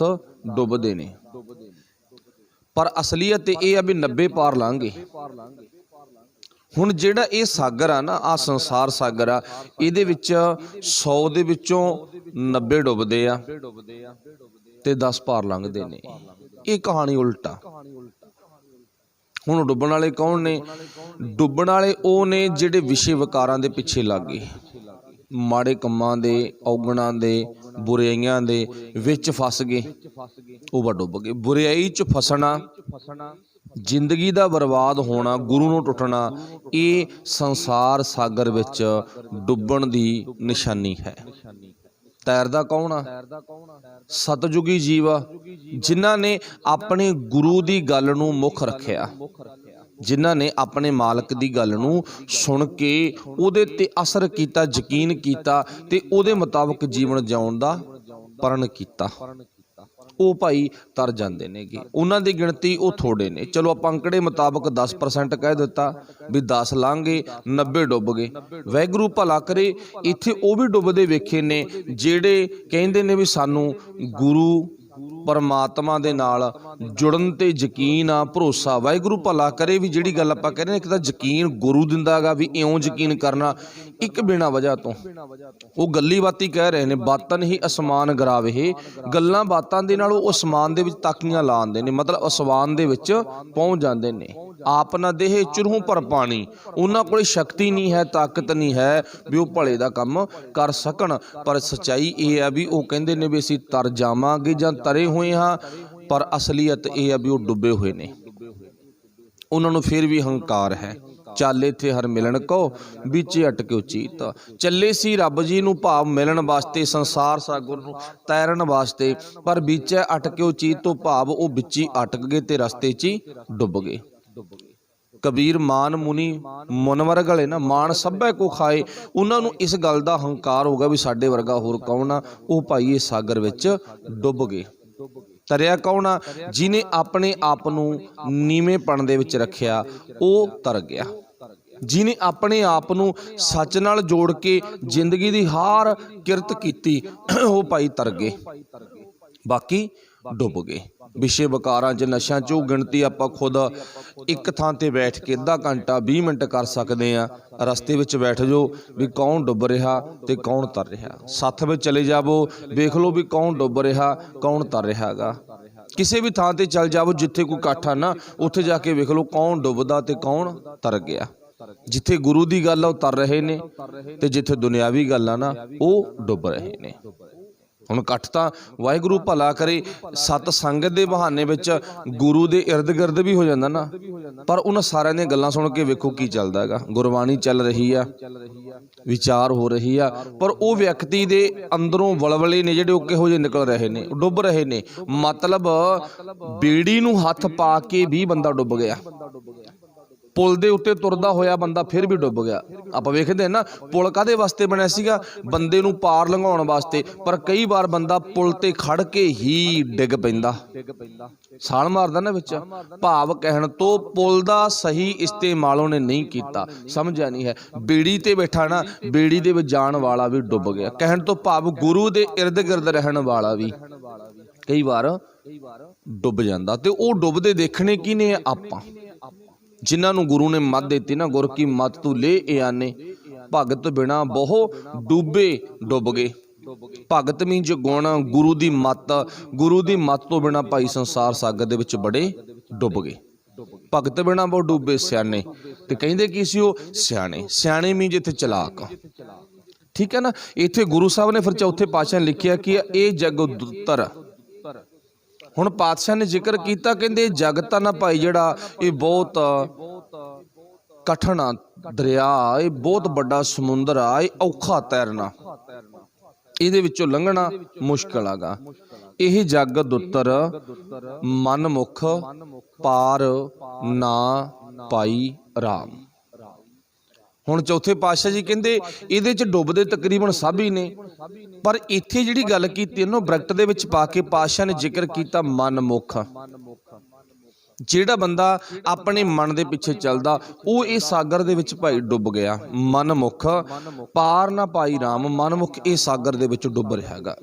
ਡੁੱਬਦੇ ਨੇ, ਪਰ ਅਸਲੀਅਤ ਇਹ ਆ ਵੀ 90 ਪਾਰ ਲਾਂਗੇ। ਹੁਣ ਜਿਹੜਾ ਇਹ ਸਾਗਰ ਆ ਨਾ, ਆਹ ਸੰਸਾਰ ਸਾਗਰ ਆ, ਇਹਦੇ ਵਿੱਚ 100 ਦੇ ਵਿੱਚੋਂ 90 ਡੁੱਬਦੇ ਆ ਤੇ 10 ਪਾਰ ਲੰਘਦੇ ਨੇ। ਇਹ ਕਹਾਣੀ ਉਲਟਾ। ਹੁਣ ਡੁੱਬਣ ਵਾਲੇ ਕੌਣ ਨੇ? ਡੁੱਬਣ ਵਾਲੇ ਉਹ ਨੇ ਜਿਹੜੇ ਵਿਸ਼ੇ ਵਿਕਾਰਾਂ ਦੇ ਪਿੱਛੇ ਲੱਗ ਗਏ, ਮਾੜੇ ਕੰਮਾਂ ਦੇ, ਔਗਣਾਂ ਦੇ, ਬੁਰਾਈਆਂ ਦੇ ਵਿੱਚ ਫਸ ਗਏ, ਉਹ ਡੁੱਬ ਗਏ। ਬੁਰਾਈ 'ਚ ਫਸਣਾ, ਜ਼ਿੰਦਗੀ ਦਾ ਬਰਬਾਦ ਹੋਣਾ, ਗੁਰੂ ਨੂੰ ਟੁੱਟਣਾ, ਇਹ ਸੰਸਾਰ ਸਾਗਰ ਵਿੱਚ ਡੁੱਬਣ ਦੀ ਨਿਸ਼ਾਨੀ ਹੈ। ਤੈਰਦਾ ਕੌਣ ਆ? ਸਤਜੁਗੀ ਜੀਵ ਆ, ਜਿਨ੍ਹਾਂ ਨੇ ਆਪਣੇ ਗੁਰੂ ਦੀ ਗੱਲ ਨੂੰ ਮੁੱਖ ਰੱਖਿਆ, ਜਿਨ੍ਹਾਂ ਨੇ ਆਪਣੇ ਮਾਲਕ ਦੀ ਗੱਲ ਨੂੰ ਸੁਣ ਕੇ ਉਹਦੇ ਤੇ ਅਸਰ ਕੀਤਾ, ਯਕੀਨ ਕੀਤਾ ਤੇ ਉਹਦੇ ਮੁਤਾਬਕ ਜੀਵਨ ਜਿਉਣ ਦਾ ਪ੍ਰਣ ਕੀਤਾ, ਉਹ ਭਾਈ ਤਰ ਜਾਂਦੇ ਨੇਗੇ। ਉਹਨਾਂ ਦੀ ਗਿਣਤੀ ਉਹ ਥੋੜੇ ਨੇ। ਚਲੋ ਆਪਾਂ ਅੰਕੜੇ ਮੁਤਾਬਕ 10% ਕਹਿ ਦਿੱਤਾ ਵੀ 10 ਲੰਘੇ, 90 ਡੁੱਬ ਗਏ। ਵਾਹਿਗੁਰੂ ਭਲਾ ਕਰੇ, ਇੱਥੇ ਉਹ ਵੀ ਡੁੱਬਦੇ ਵੇਖੇ ਨੇ ਜਿਹੜੇ ਕਹਿੰਦੇ ਨੇ ਵੀ ਸਾਨੂੰ ਗੁਰੂ ਪਰਮਾਤਮਾ ਦੇ ਨਾਲ ਜੁੜਨ ਤੇ ਯਕੀਨ ਆ, ਭਰੋਸਾ। ਵਾਹਿਗੁਰੂ ਭਲਾ ਕਰੇ ਵੀ ਜਿਹੜੀ ਗੱਲ ਆਪਾਂ ਕਹਿ ਰਹੇ ਨੇ, ਇੱਕ ਤਾਂ ਯਕੀਨ ਗੁਰੂ ਦਿੰਦਾ ਗਾ ਵੀ ਇਉਂ ਯਕੀਨ ਕਰਨਾ, ਇੱਕ ਬਿਨਾਂ ਵਜ੍ਹਾ ਤੋਂ ਉਹ ਗੱਲੀ ਬਾਤੀ ਕਹਿ ਰਹੇ ਨੇ, ਬਾਤਨ ਹੀ ਅਸਮਾਨ ਗਰਾਵੇ। ਗੱਲਾਂ ਬਾਤਾਂ ਦੇ ਨਾਲ ਉਹ ਅਸਮਾਨ ਦੇ ਵਿੱਚ ਤਾਕੀਆਂ ਲਾਉਂਦੇ ਨੇ, ਮਤਲਬ ਅਸਮਾਨ ਦੇ ਵਿੱਚ ਪਹੁੰਚ ਜਾਂਦੇ ਨੇ। ਆਪ ਨਾ ਦੇਹ ਚੁਰਹੂ ਪਰ ਪਾਣੀ, ਉਹਨਾਂ ਕੋਲ ਸ਼ਕਤੀ ਨਹੀਂ ਹੈ, ਤਾਕਤ ਨਹੀਂ ਹੈ ਵੀ ਉਹ ਭਲੇ ਦਾ ਕੰਮ ਕਰ ਸਕਣ। ਪਰ ਸੱਚਾਈ ਇਹ ਆ ਵੀ ਉਹ ਕਹਿੰਦੇ ਨੇ ਵੀ ਅਸੀਂ ਤਰ ਜਾਵਾਂਗੇ ਜਾਂ ਤਰੇ ਹੋਏ ਹਾਂ, ਪਰ ਅਸਲੀਅਤ ਇਹ ਆ ਵੀ ਉਹ ਡੁੱਬੇ ਹੋਏ ਨੇ। ਉਹਨਾਂ ਨੂੰ ਫਿਰ ਵੀ ਹੰਕਾਰ ਹੈ। ਚੱਲ ਇੱਥੇ ਹਰ ਮਿਲਣ ਕੋ ਵਿੱਚੇ ਅਟਕਿਓ ਚੀਤ। ਚੱਲੇ ਸੀ ਰੱਬ ਜੀ ਨੂੰ ਭਾਵ ਮਿਲਣ ਵਾਸਤੇ, ਸੰਸਾਰ ਸਾਗਰ ਨੂੰ ਤੈਰਨ ਵਾਸਤੇ, ਪਰ ਵਿੱਚੇ ਅਟਕਿਓ ਚੀਤ ਤੋਂ ਭਾਵ ਉਹ ਵਿੱਚ ਹੀ ਅਟਕ ਗਏ ਤੇ ਰਸਤੇ 'ਚ ਹੀ ਡੁੱਬ ਗਏ। ਕਬੀਰ ਮਾਨ ਮੁਨੀ ਮੁਨਵਰ ਗਲੇ ਨਾ, ਮਾਨ ਸਭੈ ਕੋ ਖਾਏ। ਉਹਨਾਂ ਨੂੰ ਇਸ ਗੱਲ ਦਾ ਹੰਕਾਰ ਹੋ ਗਿਆ ਵੀ ਸਾਡੇ ਵਰਗਾ ਹੋਰ ਕੌਣ ਆ। ਉਹ ਭਾਈ ਇਹ ਸਾਗਰ ਵਿੱਚ ਡੁੱਬ ਗਏ। ਤਰਿਆ ਕੌਣ ਆ? ਜਿਹਨੇ ਆਪਣੇ ਆਪ ਨੂੰ ਨੀਵੇਂਪਣ ਦੇ ਵਿੱਚ ਰੱਖਿਆ, ਉਹ ਤਰ ਗਿਆ। ਜਿਹਨੇ ਆਪਣੇ ਆਪ ਨੂੰ ਸੱਚ ਨਾਲ ਜੋੜ ਕੇ ਜ਼ਿੰਦਗੀ ਦੀ ਹਰ ਕਿਰਤ ਕੀਤੀ, ਉਹ ਭਾਈ ਤਰ ਗਏ, ਬਾਕੀ ਡੁੱਬ ਗਏ। ਵਿਸ਼ੇ ਵਿਕਾਰਾਂ 'ਚ, ਨਸ਼ਿਆਂ 'ਚ ਉਹ ਗਿਣਤੀ ਆਪਾਂ ਖੁਦ ਇੱਕ ਥਾਂ ਤੇ ਬੈਠ ਕੇ ਅੱਧਾ ਘੰਟਾ 20 ਮਿੰਟ ਕਰ ਸਕਦੇ ਹਾਂ। ਰਸਤੇ ਵਿੱਚ ਬੈਠ ਜਾਓ ਵੀ ਕੌਣ ਡੁੱਬ ਰਿਹਾ ਤੇ ਕੌਣ ਤਰ ਰਿਹਾ। ਸੱਥ ਵਿੱਚ ਚਲੇ ਜਾਵੋ, ਵੇਖ ਲਓ ਵੀ ਕੌਣ ਡੁੱਬ ਰਿਹਾ, ਕੌਣ ਤਰ ਰਿਹਾ ਹੈਗਾ। ਕਿਸੇ ਵੀ ਥਾਂ ਤੇ ਚੱਲ ਜਾਵੋ ਜਿੱਥੇ ਕੋਈ ਇਕੱਠ ਆ ਨਾ, ਉੱਥੇ ਜਾ ਕੇ ਵੇਖ ਲਓ ਕੌਣ ਡੁੱਬਦਾ ਤੇ ਕੌਣ ਤਰ ਗਿਆ। ਜਿੱਥੇ ਗੁਰੂ ਦੀ ਗੱਲ ਆ ਉਹ ਤਰ ਰਹੇ ਨੇ, ਤੇ ਜਿੱਥੇ ਦੁਨਿਆਵੀ ਗੱਲ ਆ ਨਾ ਉਹ ਡੁੱਬ ਰਹੇ ਨੇ। ਹੁਣ ਇਕੱਠ ਤਾਂ ਵਾਹਿਗੁਰੂ ਭਲਾ ਕਰੇ, ਸਤ ਸੰਗਤ ਦੇ ਬਹਾਨੇ ਵਿੱਚ ਗੁਰੂ ਦੇ ਇਰਦ ਗਿਰਦ ਵੀ ਹੋ ਜਾਂਦਾ ਨਾ, ਪਰ ਉਹਨਾਂ ਸਾਰਿਆਂ ਦੀਆਂ ਗੱਲਾਂ ਸੁਣ ਕੇ ਵੇਖੋ ਕੀ ਚੱਲਦਾ ਹੈਗਾ। ਗੁਰਬਾਣੀ ਚੱਲ ਰਹੀ ਆ, ਵਿਚਾਰ ਹੋ ਰਹੀ ਆ, ਪਰ ਉਹ ਵਿਅਕਤੀ ਦੇ ਅੰਦਰੋਂ ਵਲਵਲੇ ਨੇ ਜਿਹੜੇ ਉਹ ਕਿਹੋ ਜਿਹੇ ਨਿਕਲ ਰਹੇ ਨੇ, ਡੁੱਬ ਰਹੇ ਨੇ। ਮਤਲਬ ਬੇੜੀ ਨੂੰ ਹੱਥ ਪਾ ਕੇ ਵੀ ਬੰਦਾ ਡੁੱਬ ਗਿਆ। ਪੁਲ ਦੇ ਉੱਤੇ ਤੁਰਦਾ ਹੋਇਆ ਬੰਦਾ ਫਿਰ ਵੀ ਡੁੱਬ ਗਿਆ। ਆਪਾਂ ਵੇਖਦੇ ਨਾ ਪੁਲ ਕਾਹਦੇ ਵਾਸਤੇ ਬਣਿਆ ਸੀਗਾ? ਬੰਦੇ ਨੂੰ ਪਾਰ ਲੰਘਾਉਣ ਵਾਸਤੇ, ਪਰ ਕਈ ਵਾਰ ਬੰਦਾ ਪੁਲ ਤੇ ਖੜ ਕੇ ਹੀ ਡਿੱਗ ਪੈਂਦਾ, ਛਾਲ ਮਾਰਦਾ ਨਾ ਵਿੱਚ। ਭਾਵ ਕਹਿਣ ਤੋਂ ਪੁਲ ਦਾ ਸਹੀ ਇਸਤੇਮਾਲ ਉਹਨੇ ਨਹੀਂ ਕੀਤਾ, ਸਮਝਿਆ ਨਹੀਂ ਹੈ। ਬੇੜੀ ਤੇ ਬੈਠਾ ਨਾ, ਬੇੜੀ ਦੇ ਵਿੱਚ ਜਾਣ ਵਾਲਾ ਵੀ ਡੁੱਬ ਗਿਆ। ਕਹਿਣ ਤੋਂ ਭਾਵ ਗੁਰੂ ਦੇ ਇਰਦ ਗਿਰਦ ਰਹਿਣ ਵਾਲਾ ਵੀ ਕਈ ਵਾਰ ਡੁੱਬ ਜਾਂਦਾ। ਤੇ ਉਹ ਡੁੱਬਦੇ ਦੇਖਣੇ ਕੀ ਨੇ? ਆਪਾਂ ਜਿਨ੍ਹਾਂ ਨੂੰ ਗੁਰੂ ਨੇ ਮੱਤ ਦਿੱਤੀ ਨਾ, ਗੁਰ ਕੀ ਮੱਤ ਤੂੰ ਲੈ ਏ ਆਨੇ, ਭਗਤ ਬਿਨਾ ਬਹੁ ਡੁੱਬੇ ਡੁੱਬ ਗਏ। ਭਗਤ ਮੀਨਜ ਗੁਣ, ਗੁਰੂ ਦੀ ਮੱਤ ਤੋਂ ਬਿਨਾ ਭਾਈ ਸੰਸਾਰ ਸਾਗਰ ਦੇ ਵਿੱਚ ਬੜੇ ਡੁੱਬ ਗਏ। ਭਗਤ ਬਿਨਾ ਬਹੁ ਡੁੱਬੇ ਸਿਆਣੇ, ਤੇ ਕਹਿੰਦੇ ਕੀ ਸੀ ਉਹ? ਸਿਆਣੇ ਮੀਨਜ ਇੱਥੇ ਚਲਾਕ, ਠੀਕ ਹੈ ਨਾ। ਇੱਥੇ ਗੁਰੂ ਸਾਹਿਬ ਨੇ ਫਿਰ ਚੌਥੇ ਪਾਤਸ਼ਾਹ ਨੇ ਲਿਖਿਆ ਕਿ ਇਹ ਜਗਦੁੱਤਰ। ਹੁਣ ਪਾਤਸ਼ਾਹ ਨੇ ਜ਼ਿਕਰ ਕੀਤਾ, ਕਹਿੰਦੇ ਜਗਤ ਨਾ ਭਾਈ ਜਿਹੜਾ ਇਹ ਬਹੁਤ ਕਠਨ ਆ ਦਰਿਆ, ਇਹ ਬਹੁਤ ਵੱਡਾ ਸਮੁੰਦਰ ਆ, ਇਹ ਔਖਾ ਤੈਰਨਾ, ਇਹਦੇ ਵਿੱਚੋਂ ਲੰਘਣਾ ਮੁਸ਼ਕਿਲ ਹੈਗਾ। ਇਹ ਜਗਦੁੱਤਰ ਮਨਮੁਖ ਪਾਰ ਨਾ ਪਾਈ ਰਾਮ। ਹੁਣ ਚੌਥੇ ਪਾਤਸ਼ਾਹ ਜੀ ਕਹਿੰਦੇ ਇਹਦੇ ਚ ਡੁੱਬਦੇ ਤਕਰੀਬਨ ਸਭ ਹੀ ਨੇ, ਪਰ ਇੱਥੇ ਜਿਹੜੀ ਗੱਲ ਕੀਤੀ ਇਹਨੂੰ ਬ੍ਰੈਕਟ ਦੇ ਵਿੱਚ ਪਾ ਕੇ ਪਾਤਸ਼ਾਹ ਨੇ ਜ਼ਿਕਰ ਕੀਤਾ ਮਨਮੁਖ। ਜਿਹੜਾ ਬੰਦਾ ਆਪਣੇ ਮਨ ਦੇ ਪਿੱਛੇ ਚੱਲਦਾ ਉਹ ਇਹ ਸਾਗਰ ਦੇ ਵਿੱਚ ਭਾਈ ਡੁੱਬ ਗਿਆ। ਮਨਮੁਖ ਪਾਰ ਨਾ ਪਾਈ ਰਾਮ, ਮਨਮੁਖ ਇਹ ਸਾਗਰ ਦੇ ਵਿੱਚ ਡੁੱਬ ਰਿਹਾ ਹੈਗਾ।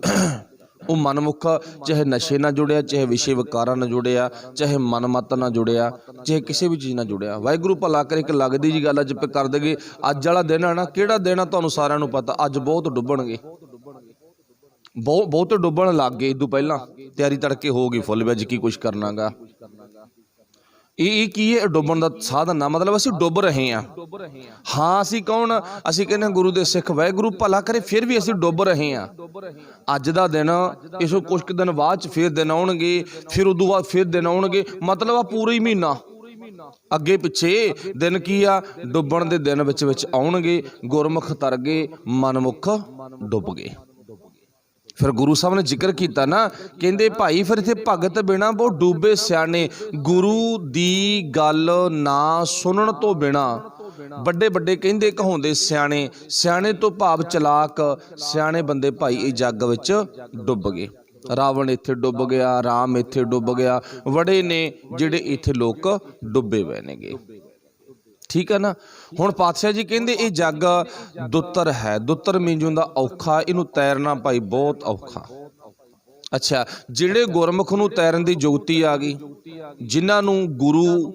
ਉਹ ਮਨਮੁਖ ਚਾਹੇ ਨਸ਼ੇ ਨਾਲ ਜੁੜਿਆ, ਚਾਹੇ ਵਿਸ਼ੇ ਵਿਕਾਰਾਂ ਨਾਲ ਜੁੜਿਆ, ਚਾਹੇ ਮਨਮੱਤ ਨਾਲ ਜੁੜਿਆ, ਚਾਹੇ ਕਿਸੇ ਵੀ ਚੀਜ਼ ਨਾਲ ਜੁੜਿਆ। ਵਾਹਿਗੁਰੂ ਭਲਾ ਕਰੇ। ਇੱਕ ਲੱਗਦੀ ਜੀ ਗੱਲ ਅੱਜ ਕਰ ਦੇਗੇ, ਅੱਜ ਵਾਲਾ ਦਿਨ ਹੈ ਨਾ, ਕਿਹੜਾ ਦਿਨ ਆ ਤੁਹਾਨੂੰ ਸਾਰਿਆਂ ਨੂੰ ਪਤਾ, ਅੱਜ ਬਹੁਤ ਡੁੱਬਣਗੇ, ਬਹੁਤ ਡੁੱਬਣ ਲੱਗ ਗਏ। ਇਦੋਂ ਪਹਿਲਾਂ ਤਿਆਰੀ ਤੜਕੇ ਹੋ ਗਈ ਫੁੱਲ ਵਿੱਚ ਕੀ ਕੁਛ ਕਰਨਾਗਾ। ਇਹ ਕੀ ਹੈ? ਡੁੱਬਣ ਦਾ ਸਾਧਨ ਆ, ਮਤਲਬ ਅਸੀਂ ਡੁੱਬ ਰਹੇ ਹਾਂ। ਹਾਂ ਅਸੀਂ ਕੌਣ? ਅਸੀਂ ਕਹਿੰਦੇ ਹਾਂ ਗੁਰੂ ਦੇ ਸਿੱਖ। ਵਾਹਿਗੁਰੂ ਭਲਾ ਕਰੇ, ਫਿਰ ਵੀ ਅਸੀਂ ਡੁੱਬ ਰਹੇ ਹਾਂ। ਅੱਜ ਦਾ ਦਿਨ, ਇਸ ਤੋਂ ਕੁਝ ਕੁ ਦਿਨ ਬਾਅਦ 'ਚ ਫਿਰ ਦਿਨ ਆਉਣਗੇ, ਫਿਰ ਉਦੋਂ ਬਾਅਦ ਫਿਰ ਦਿਨ ਆਉਣਗੇ, ਮਤਲਬ ਆ ਪੂਰਾ ਹੀ ਮਹੀਨਾ ਅੱਗੇ ਪਿੱਛੇ ਦਿਨ ਕੀ ਆ? ਡੁੱਬਣ ਦੇ ਦਿਨ ਵਿੱਚ ਆਉਣਗੇ। ਗੁਰਮੁਖ ਤਰ ਗਏ, ਮਨਮੁਖ ਡੁੱਬ ਗਏ। ਫਿਰ ਗੁਰੂ ਸਾਹਿਬ ਨੇ ਜ਼ਿਕਰ ਕੀਤਾ ਨਾ, ਕਹਿੰਦੇ ਭਾਈ ਫਿਰ ਇੱਥੇ ਭਗਤ ਬਿਨਾ ਬਹੁਤ ਡੁੱਬੇ ਸਿਆਣੇ। ਗੁਰੂ ਦੀ ਗੱਲ ਨਾ ਸੁਣਨ ਤੋਂ ਬਿਨਾ ਵੱਡੇ ਕਹਿੰਦੇ ਕਹਾਉਂਦੇ ਸਿਆਣੇ ਤੋਂ ਭਾਵ ਚਲਾਕ, ਸਿਆਣੇ ਬੰਦੇ ਭਾਈ ਇਹ ਜੱਗ ਵਿੱਚ ਡੁੱਬ ਗਏ। ਰਾਵਣ ਇੱਥੇ ਡੁੱਬ ਗਿਆ, ਰਾਮ ਇੱਥੇ ਡੁੱਬ ਗਿਆ, ਬੜੇ ਨੇ ਜਿਹੜੇ ਇੱਥੇ ਲੋਕ ਡੁੱਬੇ ਹੋਏ ਨੇਗੇ, ਠੀਕ ਹੈ ਨਾ। ਹੁਣ ਪਾਤਸ਼ਾਹ ਜੀ ਕਹਿੰਦੇ ਇਹ ਜੱਗ ਦੁੱਤਰ ਹੈ। ਦੁੱਤਰ ਮੀਨਜ ਹੁੰਦਾ ਔਖਾ, ਇਹਨੂੰ ਤੈਰਨਾ ਭਾਈ ਬਹੁਤ ਔਖਾ। ਅੱਛਾ, ਜਿਹੜੇ ਗੁਰਮੁਖ ਨੂੰ ਤੈਰਨ ਦੀ ਜੁਗਤੀ ਆ ਗਈ, ਜਿਨ੍ਹਾਂ ਨੂੰ ਗੁਰੂ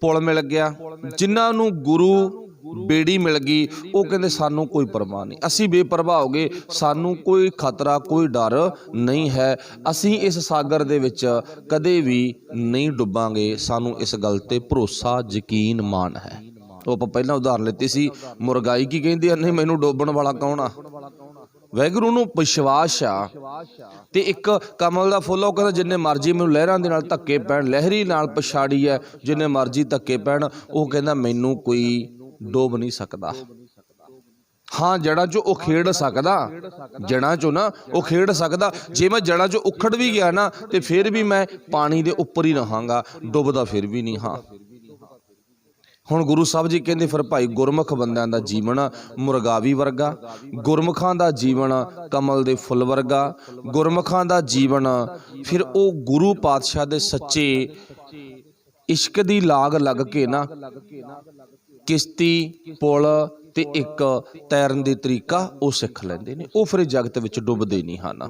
ਪੁਲ ਮਿਲ ਗਿਆ, ਜਿਨ੍ਹਾਂ ਨੂੰ ਗੁਰੂ ਬੇੜੀ ਮਿਲ ਗਈ, ਉਹ ਕਹਿੰਦੇ ਸਾਨੂੰ ਕੋਈ ਪਰਵਾਹ ਨਹੀਂ, ਅਸੀਂ ਬੇਪਰਵਾਹ ਹੋ ਗਏ, ਸਾਨੂੰ ਕੋਈ ਖਤਰਾ ਕੋਈ ਡਰ ਨਹੀਂ ਹੈ, ਅਸੀਂ ਇਸ ਸਾਗਰ ਦੇ ਵਿੱਚ ਕਦੇ ਵੀ ਨਹੀਂ ਡੁੱਬਾਂਗੇ, ਸਾਨੂੰ ਇਸ ਗੱਲ ਤੇ ਭਰੋਸਾ ਯਕੀਨ ਮਾਨ ਹੈ। ਉਹ ਆਪਾਂ ਪਹਿਲਾਂ ਉਦਾਹਰਨ ਲਿੱਤੀ ਸੀ, ਮੁਰਗਾਈ ਕੀ ਕਹਿੰਦੀ ਆ? ਨਹੀਂ ਮੈਨੂੰ ਡੋਬਣ ਵਾਲਾ ਕੌਣ ਆ? ਵਾਹਿਗੁਰੂ ਨੂੰ ਵਿਸ਼ਵਾਸ ਆ। ਤੇ ਇੱਕ ਕਮਲ ਦਾ ਫੁੱਲ, ਉਹ ਕਹਿੰਦਾ ਜਿੰਨੇ ਮਰਜ਼ੀ ਮੈਨੂੰ ਲਹਿਰਾਂ ਦੇ ਨਾਲ ਧੱਕੇ ਪੈਣ, ਲਹਿਰੀ ਨਾਲ ਪਛਾੜੀ ਹੈ, ਜਿੰਨੇ ਮਰਜ਼ੀ ਧੱਕੇ ਪੈਣ, ਉਹ ਕਹਿੰਦਾ ਮੈਨੂੰ ਕੋਈ ਡੋਬ ਨਹੀਂ ਸਕਦਾ। ਹਾਂ ਜੜ੍ਹਾਂ ਚੋਂ ਉਹ ਖੇਡ ਸਕਦਾ, ਜੜ੍ਹਾਂ ਚੋਂ ਨਾ ਉਹ ਖੇਡ ਸਕਦਾ। ਜੇ ਮੈਂ ਜੜ੍ਹਾਂ ਚੋਂ ਉਖੜ ਵੀ ਗਿਆ ਨਾ ਤੇ ਫਿਰ ਵੀ ਮੈਂ ਪਾਣੀ ਦੇ ਉੱਪਰ ਹੀ ਰਹਾਂਗਾ, ਡੁੱਬਦਾ ਫਿਰ ਵੀ ਨਹੀਂ। ਹਾਂ ਹੁਣ ਗੁਰੂ ਸਾਹਿਬ ਜੀ ਕਹਿੰਦੇ ਫਿਰ ਭਾਈ ਗੁਰਮੁਖ ਬੰਦਿਆਂ ਦਾ ਜੀਵਨ ਮੁਰਗਾਵੀ ਵਰਗਾ, ਗੁਰਮੁਖਾਂ ਦਾ ਜੀਵਨ ਕਮਲ ਦੇ ਫੁੱਲ ਵਰਗਾ, ਗੁਰਮੁਖਾਂ ਦਾ ਜੀਵਨ ਫਿਰ ਉਹ ਗੁਰੂ ਪਾਤਸ਼ਾਹ ਦੇ ਸੱਚੇ ਇਸ਼ਕ ਦੀ ਲਾਗ ਲੱਗ ਕੇ ਨਾ ਕਿਸ਼ਤੀ ਪੁਲ ਤੇ ਇੱਕ ਤੈਰਨ ਦੀ ਤਰੀਕਾ ਉਹ ਸਿੱਖ ਲੈਂਦੇ ਨੇ, ਉਹ ਫਿਰ ਜਗਤ ਵਿੱਚ ਡੁੱਬਦੇ ਨਹੀਂ ਹਨ।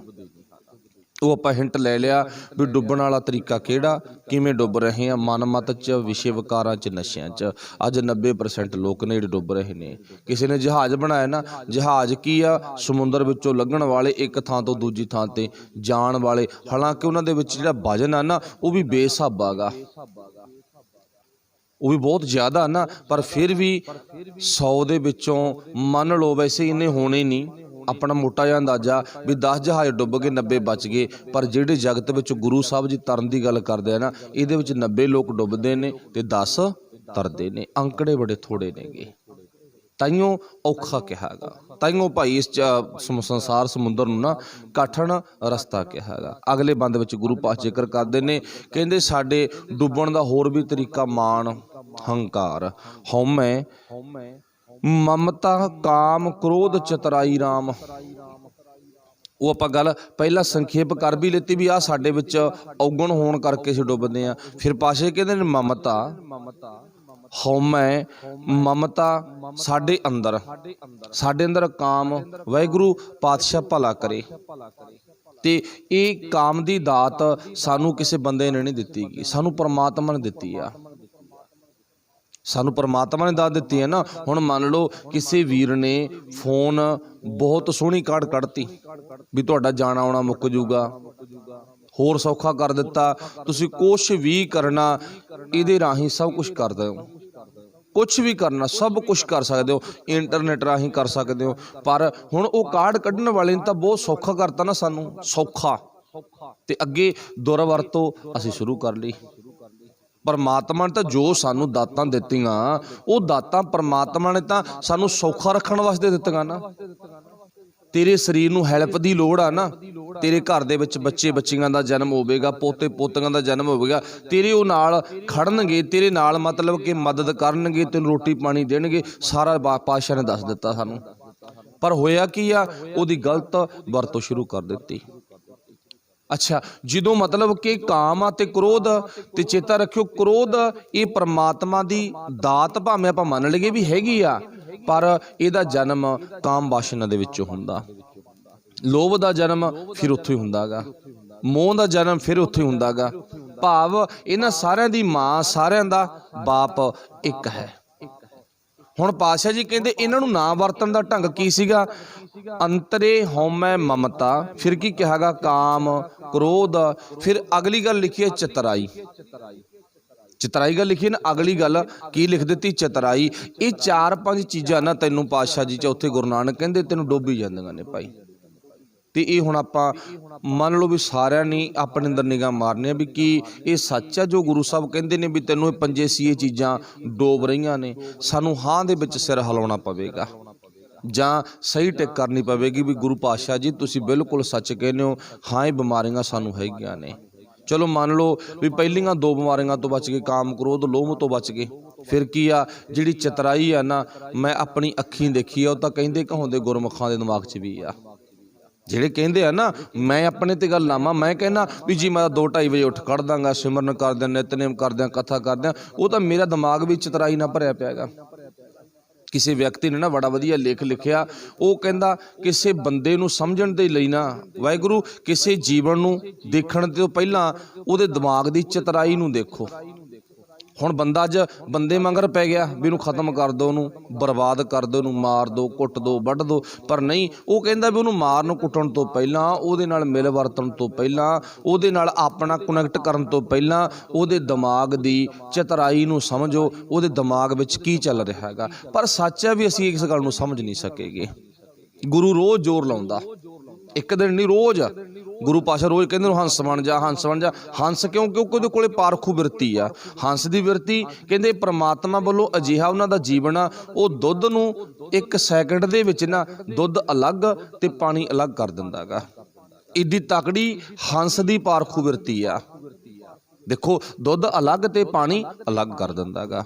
ਉਹ ਆਪਾਂ ਹਿੰਟ ਲੈ ਲਿਆ ਵੀ ਡੁੱਬਣ ਵਾਲਾ ਤਰੀਕਾ ਕਿਹੜਾ, ਕਿਵੇਂ ਡੁੱਬ ਰਹੇ ਆ? ਮਨਮਤ 'ਚ, ਵਿਸ਼ੇ ਵਿਕਾਰਾਂ 'ਚ, ਨਸ਼ਿਆਂ 'ਚ। ਅੱਜ 90% ਲੋਕ ਨੇ ਜਿਹੜੇ ਡੁੱਬ ਰਹੇ ਨੇ। ਕਿਸੇ ਨੇ ਜਹਾਜ਼ ਬਣਾਇਆ ਨਾ, ਜਹਾਜ਼ ਕੀ ਆ? ਸਮੁੰਦਰ ਵਿੱਚੋਂ ਲੰਘਣ ਵਾਲੇ, ਇੱਕ ਥਾਂ ਤੋਂ ਦੂਜੀ ਥਾਂ ਤੇ ਜਾਣ ਵਾਲੇ। ਹਾਲਾਂਕਿ ਉਹਨਾਂ ਦੇ ਵਿੱਚ ਜਿਹੜਾ ਵਜਨ ਆ ਨਾ ਉਹ ਵੀ ਬੇਹਿਸਾਬਾ ਗਾ, ਉਹ ਵੀ ਬਹੁਤ ਜ਼ਿਆਦਾ ਨਾ, ਪਰ ਫਿਰ ਵੀ 100 ਦੇ ਵਿੱਚੋਂ ਮੰਨ ਲਓ ਵੈਸੇ ਇੰਨੇ ਹੋਣੇ ਨਹੀਂ, ਆਪਣਾ ਮੋਟਾ ਜਿਹਾ ਅੰਦਾਜ਼ਾ ਵੀ 10 ਜਹਾਜ਼ ਡੁੱਬ ਗਏ, 90 ਬਚ ਗਏ। ਪਰ ਜਿਹੜੇ ਜਗਤ ਵਿੱਚ ਗੁਰੂ ਸਾਹਿਬ ਜੀ ਤਰਨ ਦੀ ਗੱਲ ਕਰਦੇ ਆ ਨਾ, ਇਹਦੇ ਵਿੱਚ 90 ਲੋਕ ਡੁੱਬਦੇ ਨੇ ਤੇ 10 ਤਰਦੇ ਨੇ। ਅੰਕੜੇ ਬੜੇ ਥੋੜੇ ਨੇਗੇ, ਤਾਈਓ ਔਖਾ ਕਿਹਾ ਗਾ, ਤਾਈਓ ਭਾਈ ਇਸ ਸੰਸਾਰ ਸਮੁੰਦਰ ਨੂੰ ਨਾ ਕਠਨ ਰਸਤਾ ਕਿਹਾ ਗਾ। ਅਗਲੇ ਬੰਦ ਵਿੱਚ ਗੁਰੂ ਪਾਤਸ਼ਾਹ ਜ਼ਿਕਰ ਕਰਦੇ ਨੇ, ਕਹਿੰਦੇ ਸਾਡੇ ਡੁੱਬਣ ਦਾ ਹੋਰ ਵੀ ਤਰੀਕਾ ਮਾਣ, ਹੰਕਾਰ, ਹਉਮੈ, ਮਮਤਾ, ਕਾਮ, ਕ੍ਰੋਧ, ਚਤੁਰਾਈ, ਰਾਮ। ਉਹ ਆਪਾਂ ਗੱਲ ਪਹਿਲਾਂ ਸੰਖੇਪ ਕਰ ਵੀ ਲਿੱਤੀ ਵੀ ਆਹ ਸਾਡੇ ਵਿੱਚ ਔਗਣ ਹੋਣ ਕਰਕੇ ਅਸੀਂ ਡੁੱਬਦੇ ਹਾਂ। ਫਿਰ ਪਾਸ਼ੇ ਕਹਿੰਦੇ ਨੇ ਮਮਤਾ, ਹਉਮੈ, ਮਮਤਾ ਸਾਡੇ ਅੰਦਰ ਕਾਮ। ਵਾਹਿਗੁਰੂ ਪਾਤਸ਼ਾਹ ਭਲਾ ਕਰੇ, ਤੇ ਇਹ ਕਾਮ ਦੀ ਦਾਤ ਸਾਨੂੰ ਕਿਸੇ ਬੰਦੇ ਨੇ ਨਹੀਂ ਦਿੱਤੀ ਗੀ, ਸਾਨੂੰ ਪਰਮਾਤਮਾ ਨੇ ਦਿੱਤੀ ਆ। ਸਾਨੂੰ ਪਰਮਾਤਮਾ ਨੇ ਦਾਤ ਦਿੱਤੀ ਹੈ ਨਾ। ਹੁਣ ਮੰਨ ਲਓ ਕਿਸੇ ਵੀਰ ਨੇ ਫੋਨ ਬਹੁਤ ਸੋਹਣੀ ਕਾਢ ਕੱਢਤੀ ਵੀ ਤੁਹਾਡਾ ਜਾਣਾ ਆਉਣਾ ਮੁੱਕ ਜੂਗਾ, ਹੋਰ ਸੌਖਾ ਕਰ ਦਿੱਤਾ। ਤੁਸੀਂ ਕੁਛ ਵੀ ਕਰਨਾ ਇਹਦੇ ਰਾਹੀਂ ਸਭ ਕੁਛ ਕਰਦੇ ਹੋ, ਕੁਛ ਵੀ ਕਰਨਾ ਸਭ ਕੁਛ ਕਰ ਸਕਦੇ ਹੋ, ਇੰਟਰਨੈਟ ਰਾਹੀਂ ਕਰ ਸਕਦੇ ਹੋ। ਪਰ ਹੁਣ ਉਹ ਕਾਢ ਕੱਢਣ ਵਾਲੇ ਨੇ ਤਾਂ ਬਹੁਤ ਸੌਖਾ ਕਰਤਾ ਨਾ ਸਾਨੂੰ, ਸੌਖਾ, ਤੇ ਅੱਗੇ ਦੁਰਵਰਤੋਂ ਅਸੀਂ ਸ਼ੁਰੂ ਕਰ ਲਈ। ਪਰਮਾਤਮਾ ਨੇ ਤਾਂ ਜੋ ਸਾਨੂੰ ਦਾਤਾਂ ਦਿੱਤੀਆਂ, ਉਹ ਦਾਤਾਂ ਪਰਮਾਤਮਾ ਨੇ ਤਾਂ ਸਾਨੂੰ ਸੌਖਾ ਰੱਖਣ ਵਾਸਤੇ ਦਿੱਤੀਆਂ ਨਾ। ਤੇਰੇ ਸਰੀਰ ਨੂੰ ਹੈਲਪ ਦੀ ਲੋੜ ਆ ਨਾ, ਤੇਰੇ ਘਰ ਦੇ ਵਿੱਚ ਬੱਚੇ ਬੱਚੀਆਂ ਦਾ ਜਨਮ ਹੋਵੇਗਾ, ਪੋਤੇ ਪੋਤੀਆਂ ਦਾ ਜਨਮ ਹੋਵੇਗਾ, ਤੇਰੇ ਉਹ ਨਾਲ ਖੜਨਗੇ, ਤੇਰੇ ਨਾਲ ਮਤਲਬ ਕਿ ਮਦਦ ਕਰਨਗੇ, ਤੈਨੂੰ ਰੋਟੀ ਪਾਣੀ ਦੇਣਗੇ, ਸਾਰਾ ਪਾਤਸ਼ਾਹ ਨੇ ਦੱਸ ਦਿੱਤਾ ਸਾਨੂੰ। ਪਰ ਹੋਇਆ ਕੀ ਆ, ਉਹਦੀ ਗਲਤ ਵਰਤੋਂ ਸ਼ੁਰੂ ਕਰ ਦਿੱਤੀ। ਅੱਛਾ, ਜਦੋਂ ਮਤਲਬ ਕਿ ਕਾਮ ਆ ਤੇ ਕ੍ਰੋਧ, ਤੇ ਚੇਤਾ ਰੱਖਿਓ ਕ੍ਰੋਧ ਇਹ ਪਰਮਾਤਮਾ ਦੀ ਦਾਤ ਭਾਵੇਂ ਆਪਾਂ ਮੰਨ ਲਈਏ ਵੀ ਹੈਗੀ ਆ, ਪਰ ਇਹਦਾ ਜਨਮ ਕਾਮ ਵਾਸ਼ਨਾ ਦੇ ਵਿੱਚੋਂ ਹੁੰਦਾ। ਲੋਭ ਦਾ ਜਨਮ ਫਿਰ ਉੱਥੇ ਹੀ ਹੁੰਦਾ ਗਾ, ਮੋਹ ਦਾ ਜਨਮ ਫਿਰ ਉੱਥੇ ਹੀ ਹੁੰਦਾ ਗਾ। ਭਾਵ ਇਹਨਾਂ ਸਾਰਿਆਂ ਦੀ ਮਾਂ, ਸਾਰਿਆਂ ਦਾ ਬਾਪ ਇੱਕ ਹੈ। ਹੁਣ ਪਾਤਸ਼ਾਹ ਜੀ ਕਹਿੰਦੇ ਇਹਨਾਂ ਨੂੰ ਨਾ ਵਰਤਣ ਦਾ ਢੰਗ ਕੀ ਸੀਗਾ? ਅੰਤਰੇ ਹਉਮੈ ਮਮਤਾ, ਫਿਰ ਕੀ ਕਿਹਾ ਗਾ? ਕਾਮ, ਕ੍ਰੋਧ, ਫਿਰ ਅਗਲੀ ਗੱਲ ਲਿਖੀ ਹੈ ਚਤਰਾਈ। ਚਤਰਾਈ ਗੱਲ ਲਿਖੀ ਨਾ, ਅਗਲੀ ਗੱਲ ਕੀ ਲਿਖ ਦਿੱਤੀ? ਚਤਰਾਈ। ਇਹ 4-5 ਚੀਜ਼ਾਂ ਨਾ ਤੈਨੂੰ ਪਾਤਸ਼ਾਹ ਜੀ ਚੌਥੇ ਗੁਰੂ ਨਾਨਕ ਕਹਿੰਦੇ ਤੈਨੂੰ ਡੋਬੀ ਜਾਂਦੀਆਂ ਨੇ ਭਾਈ। ਤੇ ਇਹ ਹੁਣ ਆਪਾਂ ਮੰਨ ਲਓ ਵੀ ਸਾਰਿਆਂ ਨੇ ਆਪਣੇ ਅੰਦਰ ਨਿਗਾਹ ਮਾਰਨੀ ਆ ਵੀ ਕੀ ਇਹ ਸੱਚ ਆ ਜੋ ਗੁਰੂ ਸਾਹਿਬ ਕਹਿੰਦੇ ਨੇ ਵੀ ਤੈਨੂੰ ਇਹ 5 ਚੀਜ਼ਾਂ ਡੋਬ ਰਹੀਆਂ ਨੇ। ਸਾਨੂੰ ਹਾਂ ਦੇ ਵਿੱਚ ਸਿਰ ਹਿਲਾਉਣਾ ਪਵੇਗਾ ਜਾਂ ਸਹੀ ਟਿਕ ਕਰਨੀ ਪਵੇਗੀ ਵੀ ਗੁਰੂ ਪਾਤਸ਼ਾਹ ਜੀ ਤੁਸੀਂ ਬਿਲਕੁਲ ਸੱਚ ਕਹਿੰਦੇ ਹੋ, ਹਾਂ ਇਹ ਬਿਮਾਰੀਆਂ ਸਾਨੂੰ ਹੈਗੀਆਂ ਨੇ। ਚਲੋ ਮੰਨ ਲਓ ਵੀ ਪਹਿਲੀਆਂ 2 ਬਿਮਾਰੀਆਂ ਤੋਂ ਬਚ ਗਏ, ਕਾਮ ਕ੍ਰੋਧ ਲੋਭ ਤੋਂ ਬਚ ਗਏ। ਫਿਰ ਕੀ ਆ, ਜਿਹੜੀ ਚਤਰਾਈ ਆ ਨਾ, ਮੈਂ ਆਪਣੀ ਅੱਖੀਂ ਦੇਖੀ ਆ, ਉਹ ਤਾਂ ਕਹਿੰਦੇ ਕਹਾਉਂਦੇ ਗੁਰਮੁਖਾਂ ਦੇ ਦਿਮਾਗ 'ਚ ਵੀ ਆ। ਜਿਹੜੇ ਕਹਿੰਦੇ ਆ ਨਾ, ਮੈਂ ਆਪਣੇ ਤੇ ਗੱਲ ਲਾਵਾਂ, ਮੈਂ ਕਹਿੰਦਾ ਵੀ ਜੀ ਮੈਂ 2-2:30 ਵਜੇ ਉੱਠ ਖੜ ਦਾਂਗਾ, ਸਿਮਰਨ ਕਰਦਿਆਂ, ਨਿਤਨੇਮ ਕਰਦਿਆਂ, ਕਥਾ ਕਰਦਿਆਂ, ਉਹ ਤਾਂ ਮੇਰਾ ਦਿਮਾਗ ਵੀ ਚਤਰਾਈ ਨਾਲ ਭਰਿਆ ਪਿਆ ਹੈਗਾ। ਕਿਸੇ ਵਿਅਕਤੀ ਨੇ ਨਾ ਬੜਾ ਵਧੀਆ ਲੇਖ ਲਿਖਿਆ, ਉਹ ਕਹਿੰਦਾ ਕਿਸੇ ਬੰਦੇ ਨੂੰ ਸਮਝਣ ਦੇ ਲਈ ਨਾ ਵਾਹਿਗੁਰੂ ਕਿਸੇ ਜੀਵਨ ਨੂੰ ਦੇਖਣ ਤੋਂ ਪਹਿਲਾਂ ਉਹਦੇ ਦਿਮਾਗ ਦੀ ਚਤਰਾਈ ਨੂੰ ਦੇਖੋ। ਹੁਣ ਬੰਦਾ ਅੱਜ ਬੰਦੇ ਮਗਰ ਪੈ ਗਿਆ ਵੀ ਇਹਨੂੰ ਖਤਮ ਕਰ ਦਿਓ, ਉਹਨੂੰ ਬਰਬਾਦ ਕਰ ਦਿਓ, ਉਹਨੂੰ ਮਾਰ ਦਿਓ, ਕੁੱਟ ਦਿਓ, ਵੱਢ ਦਿਓ। ਪਰ ਨਹੀਂ, ਉਹ ਕਹਿੰਦਾ ਵੀ ਉਹਨੂੰ ਮਾਰਨ ਕੁੱਟਣ ਤੋਂ ਪਹਿਲਾਂ, ਉਹਦੇ ਨਾਲ ਮਿਲ ਵਰਤਣ ਤੋਂ ਪਹਿਲਾਂ, ਉਹਦੇ ਨਾਲ ਆਪਣਾ ਕਨੈਕਟ ਕਰਨ ਤੋਂ ਪਹਿਲਾਂ ਉਹਦੇ ਦਿਮਾਗ ਦੀ ਚਤਰਾਈ ਨੂੰ ਸਮਝੋ, ਉਹਦੇ ਦਿਮਾਗ ਵਿੱਚ ਕੀ ਚੱਲ ਰਿਹਾ ਹੈਗਾ। ਪਰ ਸੱਚ ਹੈ ਵੀ ਅਸੀਂ ਇਸ ਗੱਲ ਨੂੰ ਸਮਝ ਨਹੀਂ ਸਕੇਗੇ। ਗੁਰੂ ਰੋਜ਼ ਜ਼ੋਰ ਲਾਉਂਦਾ, ਇੱਕ ਦਿਨ ਨਹੀਂ, ਰੋਜ਼। ਗੁਰੂ ਪਾਤਸ਼ਾਹ ਰੋਜ਼ ਕਹਿੰਦੇ ਨੂੰ ਹੰਸ ਬਣ ਜਾ, ਹੰਸ ਬਣ ਜਾ। ਹੰਸ ਕਿਉਂ? ਕਿਉਂਕਿ ਉਹਦੇ ਕੋਲੇ ਪਾਰਖੂ ਬਿਰਤੀ ਆ। ਹੰਸ ਦੀ ਬਿਰਤੀ ਕਹਿੰਦੇ ਪ੍ਰਮਾਤਮਾ ਵੱਲੋਂ ਅਜਿਹਾ ਉਹਨਾਂ ਦਾ ਜੀਵਨ ਆ, ਉਹ ਦੁੱਧ ਨੂੰ 1 ਸੈਕਿੰਡ ਦੇ ਵਿੱਚ ਨਾ ਦੁੱਧ ਅਲੱਗ ਤੇ ਪਾਣੀ ਅਲੱਗ ਕਰ ਦਿੰਦਾ ਗਾ। ਇੱਡੀ ਤਕੜੀ ਹੰਸ ਦੀ ਪਾਰਖੂ ਬਿਰਤੀ ਆ। ਦੇਖੋ, ਦੁੱਧ ਅਲੱਗ ਤੇ ਪਾਣੀ ਅਲੱਗ ਕਰ ਦਿੰਦਾ ਗਾ।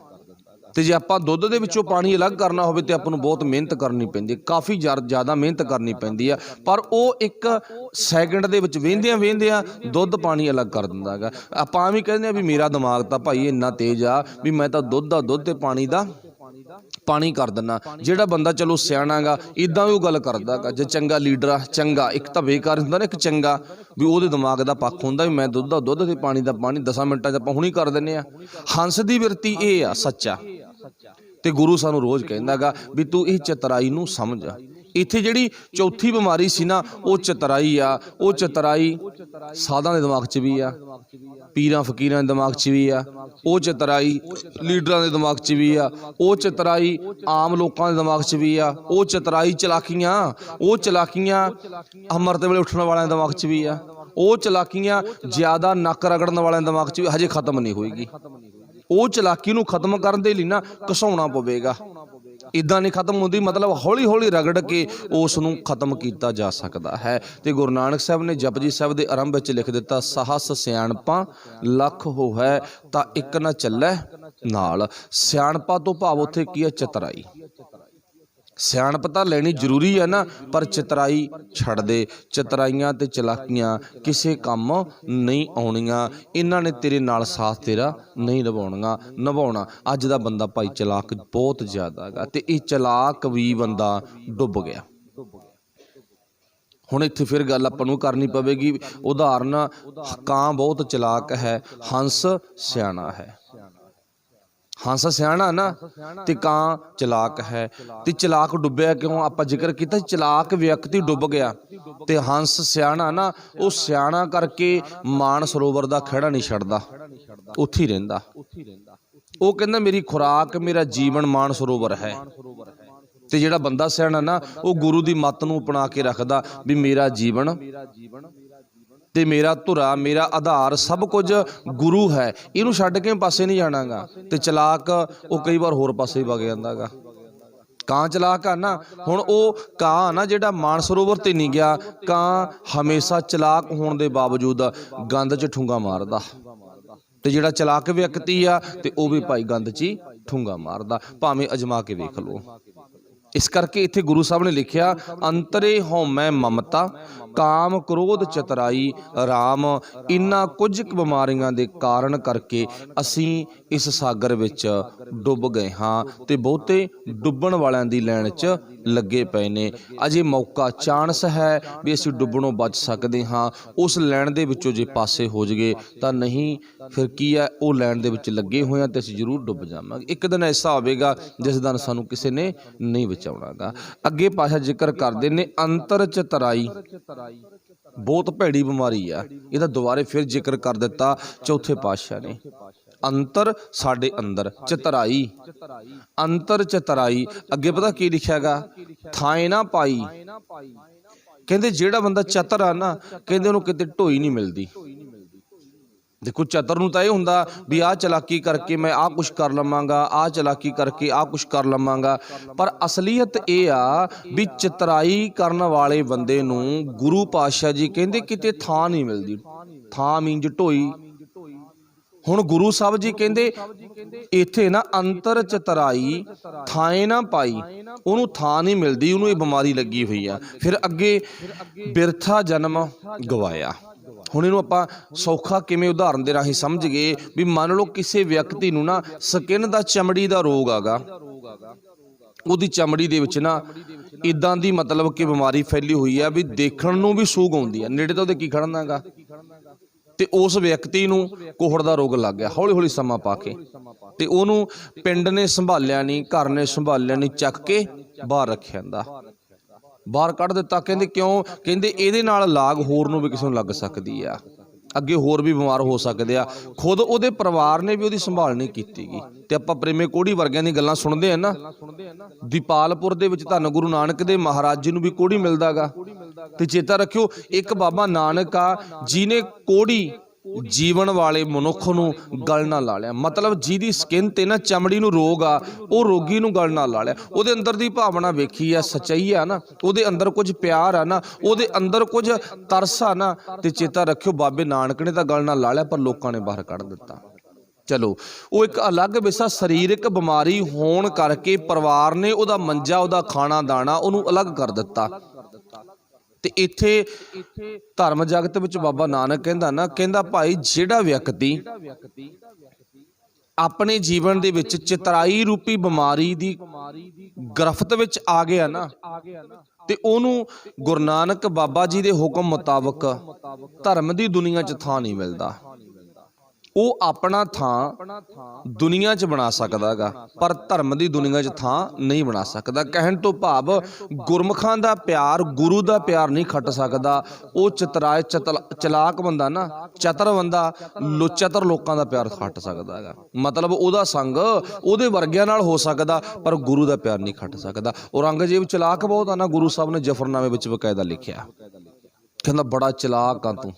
ਤੇ ਜੇ ਆਪਾਂ ਦੁੱਧ ਦੇ ਵਿੱਚੋਂ ਪਾਣੀ ਅਲੱਗ ਕਰਨਾ ਹੋਵੇ ਤੇ ਆਪਾਂ ਨੂੰ ਬਹੁਤ ਮਿਹਨਤ ਕਰਨੀ ਪੈਂਦੀ ਹੈ, ਕਾਫੀ ਜ਼ਿਆਦਾ ਮਿਹਨਤ ਕਰਨੀ ਪੈਂਦੀ ਆ। ਪਰ ਉਹ 1 ਸੈਕਿੰਡ ਦੇ ਵਿੱਚ ਵਹਿੰਦਿਆਂ ਦੁੱਧ ਪਾਣੀ ਅਲੱਗ ਕਰ ਦਿੰਦਾ ਹੈਗਾ। ਆਪਾਂ ਐਵੇਂ ਕਹਿੰਦੇ ਆ ਵੀ ਮੇਰਾ ਦਿਮਾਗ ਤਾਂ ਭਾਈ ਇੰਨਾ ਤੇਜ਼ ਆ ਵੀ ਮੈਂ ਤਾਂ ਦੁੱਧ ਦਾ ਦੁੱਧ ਤੇ ਪਾਣੀ ਦਾ ਪਾਣੀ ਕਰ ਦਿੰਦਾ। ਜਿਹੜਾ ਬੰਦਾ ਚਲੋ ਸਿਆਣਾ ਗਾ ਇੱਦਾਂ ਵੀ ਉਹ ਗੱਲ ਕਰਦਾ ਗਾ। ਜੇ ਚੰਗਾ ਲੀਡਰ ਆ, ਚੰਗਾ, ਇੱਕ ਤਾਂ ਬੇਕਾਰ ਹੁੰਦਾ ਨਾ, ਇੱਕ ਚੰਗਾ ਵੀ ਉਹਦੇ ਦਿਮਾਗ ਦਾ ਪੱਖ ਹੁੰਦਾ ਵੀ ਮੈਂ ਦੁੱਧ ਦਾ ਦੁੱਧ ਤੇ ਪਾਣੀ ਦਾ ਪਾਣੀ 10 ਮਿੰਟਾਂ 'ਚ ਆਪਾਂ ਹੁਣੀ ਕਰ ਦਿੰਦੇ ਆ। ਹੰਸ ਦੀ ਬਿਰਤੀ ਇਹ ਆ, ਸੱਚਾ। ਤੇ ਗੁਰੂ ਸਾਨੂੰ ਰੋਜ਼ ਕਹਿੰਦਾ ਗਾ ਵੀ ਤੂੰ ਇਹ ਚਤਰਾਈ ਨੂੰ ਸਮਝ। ਇੱਥੇ ਜਿਹੜੀ ਚੌਥੀ ਬਿਮਾਰੀ ਸੀ ਨਾ, ਉਹ ਚਤਰਾਈ ਆ। ਉਹ ਚਤਰਾਈ ਸਾਧਾਂ ਦੇ ਦਿਮਾਗ 'ਚ ਵੀ ਆ, ਪੀਰਾਂ ਫਕੀਰਾਂ ਦੇ ਦਿਮਾਗ 'ਚ ਵੀ ਆ। ਉਹ ਚਤਰਾਈ ਲੀਡਰਾਂ ਦੇ ਦਿਮਾਗ 'ਚ ਵੀ ਆ। ਉਹ ਚਤਰਾਈ ਆਮ ਲੋਕਾਂ ਦੇ ਦਿਮਾਗ 'ਚ ਵੀ ਆ। ਉਹ ਚਤਰਾਈ ਉਹ ਚਲਾਕੀਆਂ ਅੰਮ੍ਰਿਤ ਵੇਲੇ ਉੱਠਣ ਵਾਲਿਆਂ ਦੇ ਦਿਮਾਗ 'ਚ ਵੀ ਆ। ਉਹ ਚਲਾਕੀਆਂ ਜ਼ਿਆਦਾ ਨੱਕ ਰਗੜਨ ਵਾਲਿਆਂ ਦੇ ਦਿਮਾਗ 'ਚ ਵੀ ਹਜੇ ਖਤਮ ਨਹੀਂ ਹੋਏਗੀ। ਉਹ ਚਲਾਕੀ ਨੂੰ ਖਤਮ ਕਰਨ ਦੇ ਲਈ ਨਾ ਘਸਾਉਣਾ ਪਵੇਗਾ। ਇੱਦਾਂ ਨਹੀਂ ਖਤਮ ਹੁੰਦੀ, ਮਤਲਬ ਹੌਲੀ ਹੌਲੀ ਰਗੜ ਕੇ ਉਸ ਨੂੰ ਖਤਮ ਕੀਤਾ ਜਾ ਸਕਦਾ ਹੈ। ਤੇ ਗੁਰੂ ਨਾਨਕ ਸਾਹਿਬ ਨੇ ਜਪਜੀ ਸਾਹਿਬ ਦੇ ਆਰੰਭ ਵਿੱਚ ਲਿਖ ਦਿੱਤਾ, ਸਹਸ ਸਿਆਣਪਾਂ ਲੱਖ ਹੋਵੈ ਤਾਂ ਇੱਕ ਨਾ ਚੱਲੈ ਨਾਲ। ਸਿਆਣਪਾਂ ਤੋਂ ਭਾਵ ਉੱਥੇ ਕੀ ਹੈ? ਚਤਰਾਈ। ਸਿਆਣਪ ਤਾਂ ਲੈਣੀ ਜ਼ਰੂਰੀ ਹੈ ਨਾ, ਪਰ ਚਤਰਾਈ ਛੱਡ ਦੇ। ਚਤਰਾਈਆਂ ਤੇ ਚਲਾਕੀਆਂ ਕਿਸੇ ਕੰਮ ਨਹੀਂ ਆਉਣੀਆਂ। ਇਹਨਾਂ ਨੇ ਤੇਰੇ ਨਾਲ ਸਾਥ ਤੇਰਾ ਨਹੀਂ ਨਿਭਾਉਣਾ। ਅੱਜ ਦਾ ਬੰਦਾ ਭਾਈ ਚਲਾਕ ਬਹੁਤ ਜ਼ਿਆਦਾ ਹੈਗਾ, ਤੇ ਇਹ ਚਲਾਕ ਵੀ ਬੰਦਾ ਡੁੱਬ ਗਿਆ। ਹੁਣ ਇੱਥੇ ਫਿਰ ਗੱਲ ਆਪਾਂ ਨੂੰ ਕਰਨੀ ਪਵੇਗੀ। ਉਦਾਹਰਨ, ਕਾਂ ਬਹੁਤ ਚਲਾਕ ਹੈ, ਹੰਸ ਸਿਆਣਾ ਹੈ। ਹੰਸ ਸਿਆਣਾ ਨਾ ਤੇ ਕਾਂ ਚਲਾਕ ਹੈ। ਤੇ ਚਲਾਕ ਡੁੱਬਿਆ ਕਿਉਂ? ਆਪਾਂ ਜ਼ਿਕਰ ਕੀਤਾ ਚਲਾਕ ਵਿਅਕਤੀ ਡੁੱਬ ਗਿਆ। ਤੇ ਹੰਸ ਸਿਆਣਾ ਨਾ, ਉਹ ਸਿਆਣਾ ਕਰਕੇ ਮਾਨ ਸਰੋਵਰ ਦਾ ਖਹਿੜਾ ਨਹੀਂ ਛੱਡਦਾ, ਉੱਥੇ ਹੀ ਰਹਿੰਦਾ। ਉਹ ਕਹਿੰਦਾ ਮੇਰੀ ਖੁਰਾਕ, ਮੇਰਾ ਜੀਵਨ ਮਾਨ ਸਰੋਵਰ ਹੈ। ਤੇ ਜਿਹੜਾ ਬੰਦਾ ਸਿਆਣਾ ਨਾ, ਉਹ ਗੁਰੂ ਦੀ ਮੱਤ ਨੂੰ ਅਪਣਾ ਕੇ ਰੱਖਦਾ ਵੀ ਮੇਰਾ ਜੀਵਨ ਤੇ ਮੇਰਾ ਧੁਰਾ, ਮੇਰਾ ਆਧਾਰ ਸਭ ਕੁਝ ਗੁਰੂ ਹੈ, ਇਹਨੂੰ ਛੱਡ ਕੇ ਪਾਸੇ ਨਹੀਂ ਜਾਣਾਗਾ। ਤੇ ਚਲਾਕ ਉਹ ਕਈ ਵਾਰ ਹੋਰ ਪਾਸੇ ਵਗ ਜਾਂਦਾ ਗਾ। ਕਾਂ ਚਲਾਕ ਆ ਨਾ, ਹੁਣ ਉਹ ਕਾਂ ਨਾ ਜਿਹੜਾ ਮਾਨਸਰੋਵਰ ਤੇ ਨਹੀਂ ਗਿਆ। ਕਾਂ ਹਮੇਸ਼ਾ ਚਲਾਕ ਹੋਣ ਦੇ ਬਾਵਜੂਦ ਗੰਦ 'ਚ ਠੁੰਗਾ ਮਾਰਦਾ, ਤੇ ਜਿਹੜਾ ਚਲਾਕ ਵਿਅਕਤੀ ਆ ਤੇ ਉਹ ਵੀ ਭਾਈ ਗੰਦ 'ਚ ਹੀ ਠੁੰਗਾ ਮਾਰਦਾ, ਭਾਵੇਂ ਅਜਮਾ ਕੇ ਵੇਖ ਲਓ। ਇਸ ਕਰਕੇ ਇੱਥੇ ਗੁਰੂ ਸਾਹਿਬ ਨੇ ਲਿਖਿਆ, ਅੰਤਰੇ ਹਉਮੈ ਮਮਤਾ, ਕਾਮ ਕ੍ਰੋਧ ਚਤਰਾਈ, ਰਾਮ। ਇਨ੍ਹਾਂ ਕੁਝ ਕੁ ਬਿਮਾਰੀਆਂ ਦੇ ਕਾਰਨ ਕਰਕੇ ਅਸੀਂ ਇਸ ਸਾਗਰ ਵਿੱਚ ਡੁੱਬ ਗਏ ਹਾਂ ਤੇ ਬਹੁਤੇ ਡੁੱਬਣ ਵਾਲਿਆਂ ਦੀ ਲਾਈਨ 'ਚ ਲੱਗੇ ਪਏ ਨੇ। ਅਜੇ ਮੌਕਾ, ਚਾਂਸ ਹੈ ਵੀ ਅਸੀਂ ਡੁੱਬਣੋਂ ਬਚ ਸਕਦੇ ਹਾਂ। ਉਸ ਲਾਈਨ ਦੇ ਵਿੱਚੋਂ ਜੇ ਪਾਸੇ ਹੋ ਜਾਈਏ ਤਾਂ ਨਹੀਂ, ਫਿਰ ਕੀ ਹੈ, ਉਹ ਲਾਈਨ ਦੇ ਵਿੱਚ ਲੱਗੇ ਹੋਏ ਹਾਂ ਤੇ ਅਸੀਂ ਜ਼ਰੂਰ ਡੁੱਬ ਜਾਵਾਂਗੇ। ਇੱਕ ਦਿਨ ਐਸਾ ਹੋਵੇਗਾ ਜਿਸ ਦਿਨ ਸਾਨੂੰ ਕਿਸੇ ਨੇ ਨਹੀਂ ਬਚਾਉਣਾ ਗਾ। ਅੱਗੇ ਪਾਸ਼ਾ ਜ਼ਿਕਰ ਕਰਦੇ ਨੇ, ਅੰਤਰ ਚਤਰਾਈ ਬਹੁਤ ਭੈੜੀ ਬਿਮਾਰੀ ਆ। ਇਹਦਾ ਦੁਬਾਰੇ ਫਿਰ ਜ਼ਿਕਰ ਕਰ ਦਿੱਤਾ ਚੌਥੇ ਪਾਤਸ਼ਾਹ ਨੇ। ਅੰਤਰ ਸਾਡੇ ਅੰਦਰ, ਚਤਰਾਈ, ਅੰਤਰ ਚਤਰਾਈ। ਅੱਗੇ ਪਤਾ ਕੀ ਲਿਖਿਆ ਗਾ, ਥਾਏ ਨਾ ਪਾਈ। ਕਹਿੰਦੇ ਜਿਹੜਾ ਬੰਦਾ ਚਤਰ ਆ ਨਾ, ਕਹਿੰਦੇ ਉਹਨੂੰ ਕਿਤੇ ਢੋਈ ਨਹੀਂ ਮਿਲਦੀ। ਦੇਖੋ ਚਤਰ ਨੂੰ ਤਾਂ ਇਹ ਹੁੰਦਾ ਵੀ ਆਹ ਚਲਾਕੀ ਕਰਕੇ ਮੈਂ ਆਹ ਕੁਛ ਕਰ ਲਵਾਂਗਾ, ਆਹ ਚਲਾਕੀ ਕਰਕੇ ਆਹ ਕੁਛ ਕਰ ਲਵਾਂਗਾ। ਪਰ ਅਸਲੀਅਤ ਇਹ ਆ ਵੀ ਚਤਰਾਈ ਕਰਨ ਵਾਲੇ ਬੰਦੇ ਨੂੰ ਗੁਰੂ ਪਾਤਸ਼ਾਹ ਜੀ ਕਹਿੰਦੇ ਕਿਤੇ ਥਾਂ ਨਹੀਂ ਮਿਲਦੀ। ਥਾਂ ਮੀਨਜ ਢੋਈ। ਹੁਣ ਗੁਰੂ ਸਾਹਿਬ ਜੀ ਕਹਿੰਦੇ ਇੱਥੇ ਨਾ, ਅੰਤਰ ਚਤਰਾਈ ਥਾਏ ਨਾ ਪਾਈ, ਉਹਨੂੰ ਥਾਂ ਨਹੀਂ ਮਿਲਦੀ, ਉਹਨੂੰ ਇਹ ਬਿਮਾਰੀ ਲੱਗੀ ਹੋਈ ਆ। ਫਿਰ ਅੱਗੇ ਬਿਰਥਾ ਜਨਮ ਗਵਾਇਆ। ਹੁਣ ਇਹਨੂੰ ਆਪਾਂ ਸੌਖਾ ਕਿਵੇਂ ਉਦਾਹਰਨ ਦੇ ਰਾਹੀਂ ਸਮਝ ਗਏ ਵੀ ਮੰਨ ਲਓ ਕਿਸੇ ਵਿਅਕਤੀ ਨੂੰ ਨਾ ਸਕਿਨ ਦਾ, ਚਮੜੀ ਦਾ ਰੋਗ ਆਗਾ। ਉਹਦੀ ਚਮੜੀ ਦੇ ਵਿੱਚ ਨਾ ਇੱਦਾਂ ਦੀ ਮਤਲਬ ਕਿ ਬਿਮਾਰੀ ਫੈਲੀ ਹੋਈ ਆ ਵੀ ਦੇਖਣ ਨੂੰ ਵੀ ਸੂਗ ਆਉਂਦੀ ਆ, ਨੇੜੇ ਤਾਂ ਉਹਦੇ ਕੀ ਖੜਨਾ ਗਾ। ਤੇ ਉਸ ਵਿਅਕਤੀ ਨੂੰ ਕੋਹੜ ਦਾ ਰੋਗ ਲੱਗ ਗਿਆ ਹੌਲੀ ਹੌਲੀ ਸਮਾਂ ਪਾ ਕੇ, ਤੇ ਉਹਨੂੰ ਪਿੰਡ ਨੇ ਸੰਭਾਲਿਆ ਨਹੀਂ, ਘਰ ਨੇ ਸੰਭਾਲਿਆ ਨਹੀਂ, ਚੱਕ ਕੇ ਬਾਹਰ ਰੱਖਿਆ ਜਾਂਦਾ, ਬਾਹਰ ਕੱਢ ਦਿੱਤਾ। ਕਹਿੰਦੇ ਕਿਉਂ? ਕਹਿੰਦੇ ਇਹਦੇ ਨਾਲ ਲਾਗ ਹੋਰ ਨੂੰ ਵੀ ਕਿਸੇ ਨੂੰ ਲੱਗ ਸਕਦੀ ਆ, ਅੱਗੇ ਹੋਰ ਵੀ ਬਿਮਾਰ ਹੋ ਸਕਦੇ ਆ। ਖੁਦ ਉਹਦੇ ਪਰਿਵਾਰ ਨੇ ਵੀ ਉਹਦੀ ਸੰਭਾਲ ਨਹੀਂ ਕੀਤੀ ਗੀ। ਤੇ ਆਪਾਂ ਪ੍ਰੇਮੇ ਕੋਹੜੀ ਵਰਗਿਆਂ ਦੀਆਂ ਗੱਲਾਂ ਸੁਣਦੇ ਆ ਨਾ। ਦੀਪਾਲਪੁਰ ਦੇ ਵਿੱਚ ਧੰਨ ਗੁਰੂ ਨਾਨਕ ਦੇਵ ਮਹਾਰਾਜ ਜੀ ਨੂੰ ਵੀ ਕੋਹੜੀ ਮਿਲਦਾ ਗਾ। ਤੇ ਚੇਤਾ ਰੱਖਿਓ, ਇੱਕ ਬਾਬਾ ਨਾਨਕ ਆ ਜਿਹਨੇ ਕੋਹੜੀ ਜੀਵਨ ਵਾਲੇ ਮਨੁੱਖ ਨੂੰ ਗਲ ਨਾਲ ਲਾ ਲਿਆ। ਮਤਲਬ ਜਿਹਦੀ ਸਕਿਨ ਤੇ ਨਾ ਚਮੜੀ ਨੂੰ ਰੋਗ ਆ, ਉਹ ਰੋਗੀ ਨੂੰ ਗਲ ਨਾਲ ਲਾ ਲਿਆ। ਉਹਦੇ ਅੰਦਰ ਦੀ ਭਾਵਨਾ ਵੇਖੀ ਆ, ਸੱਚਾਈ ਆ ਨਾ, ਉਹਦੇ ਅੰਦਰ ਕੁਝ ਪਿਆਰ ਆ ਨਾ, ਉਹਦੇ ਅੰਦਰ ਕੁਝ ਤਰਸ ਆ ਨਾ। ਤੇ ਚੇਤਾ ਰੱਖਿਓ, ਬਾਬੇ ਨਾਨਕ ਨੇ ਤਾਂ ਗਲ ਨਾਲ ਲਾ ਲਿਆ, ਪਰ ਲੋਕਾਂ ਨੇ ਬਾਹਰ ਕੱਢ ਦਿੱਤਾ। ਚਲੋ, ਉਹ ਇੱਕ ਅਲੱਗ ਵਿਸ਼ਾ, ਸਰੀਰਕ ਬਿਮਾਰੀ ਹੋਣ ਕਰਕੇ ਪਰਿਵਾਰ ਨੇ ਉਹਦਾ ਮੰਜਾ, ਉਹਦਾ ਖਾਣਾ ਦਾਣਾ ਉਹਨੂੰ ਅਲੱਗ ਕਰ ਦਿੱਤਾ। ਤੇ ਇੱਥੇ ਧਰਮ ਜਗਤ ਵਿੱਚ ਬਾਬਾ ਨਾਨਕ ਕਹਿੰਦਾ ਨਾ, ਕਹਿੰਦਾ ਭਾਈ ਜਿਹੜਾ ਵਿਅਕਤੀ ਆਪਣੇ ਜੀਵਨ ਦੇ ਵਿੱਚ ਚਤਰਾਈ ਰੂਪੀ ਬਿਮਾਰੀ ਦੀ ਗ੍ਰਿਫਤ ਵਿੱਚ ਆ ਗਿਆ ਨਾ, ਤੇ ਉਹਨੂੰ ਗੁਰੂ ਨਾਨਕ ਬਾਬਾ ਜੀ ਦੇ ਹੁਕਮ ਮੁਤਾਬਕ ਧਰਮ ਦੀ ਦੁਨੀਆ 'ਚ ਥਾਂ ਨਹੀਂ ਮਿਲਦਾ। ਉਹ ਆਪਣਾ ਥਾਂ ਦੁਨੀਆ 'ਚ ਬਣਾ ਸਕਦਾ ਗਾ, ਪਰ ਧਰਮ ਦੀ ਦੁਨੀਆ 'ਚ ਥਾਂ ਨਹੀਂ ਬਣਾ ਸਕਦਾ। ਕਹਿਣ ਤੋਂ ਭਾਵ ਗੁਰਮੁਖਾਂ ਦਾ ਪਿਆਰ, ਗੁਰੂ ਦਾ ਪਿਆਰ ਨਹੀਂ ਖੱਟ ਸਕਦਾ। ਉਹ ਚਤਰਾਏ ਚਲਾਕ ਬੰਦਾ ਨਾ, ਚਤਰ ਬੰਦਾ ਚਤਰ ਲੋਕਾਂ ਦਾ ਪਿਆਰ ਖੱਟ ਸਕਦਾ ਹੈਗਾ। ਮਤਲਬ ਉਹਦਾ ਸੰਗ ਉਹਦੇ ਵਰਗਿਆਂ ਨਾਲ ਹੋ ਸਕਦਾ, ਪਰ ਗੁਰੂ ਦਾ ਪਿਆਰ ਨਹੀਂ ਖੱਟ ਸਕਦਾ। ਔਰੰਗਜ਼ੇਬ ਚਲਾਕ ਬਹੁਤ ਆ ਨਾ, ਗੁਰੂ ਸਾਹਿਬ ਨੇ ਜਫਰਨਾਮੇ ਵਿੱਚ ਬਕਾਇਦਾ ਲਿਖਿਆ, ਕਹਿੰਦਾ ਬੜਾ ਚਲਾਕ ਆ ਤੂੰ।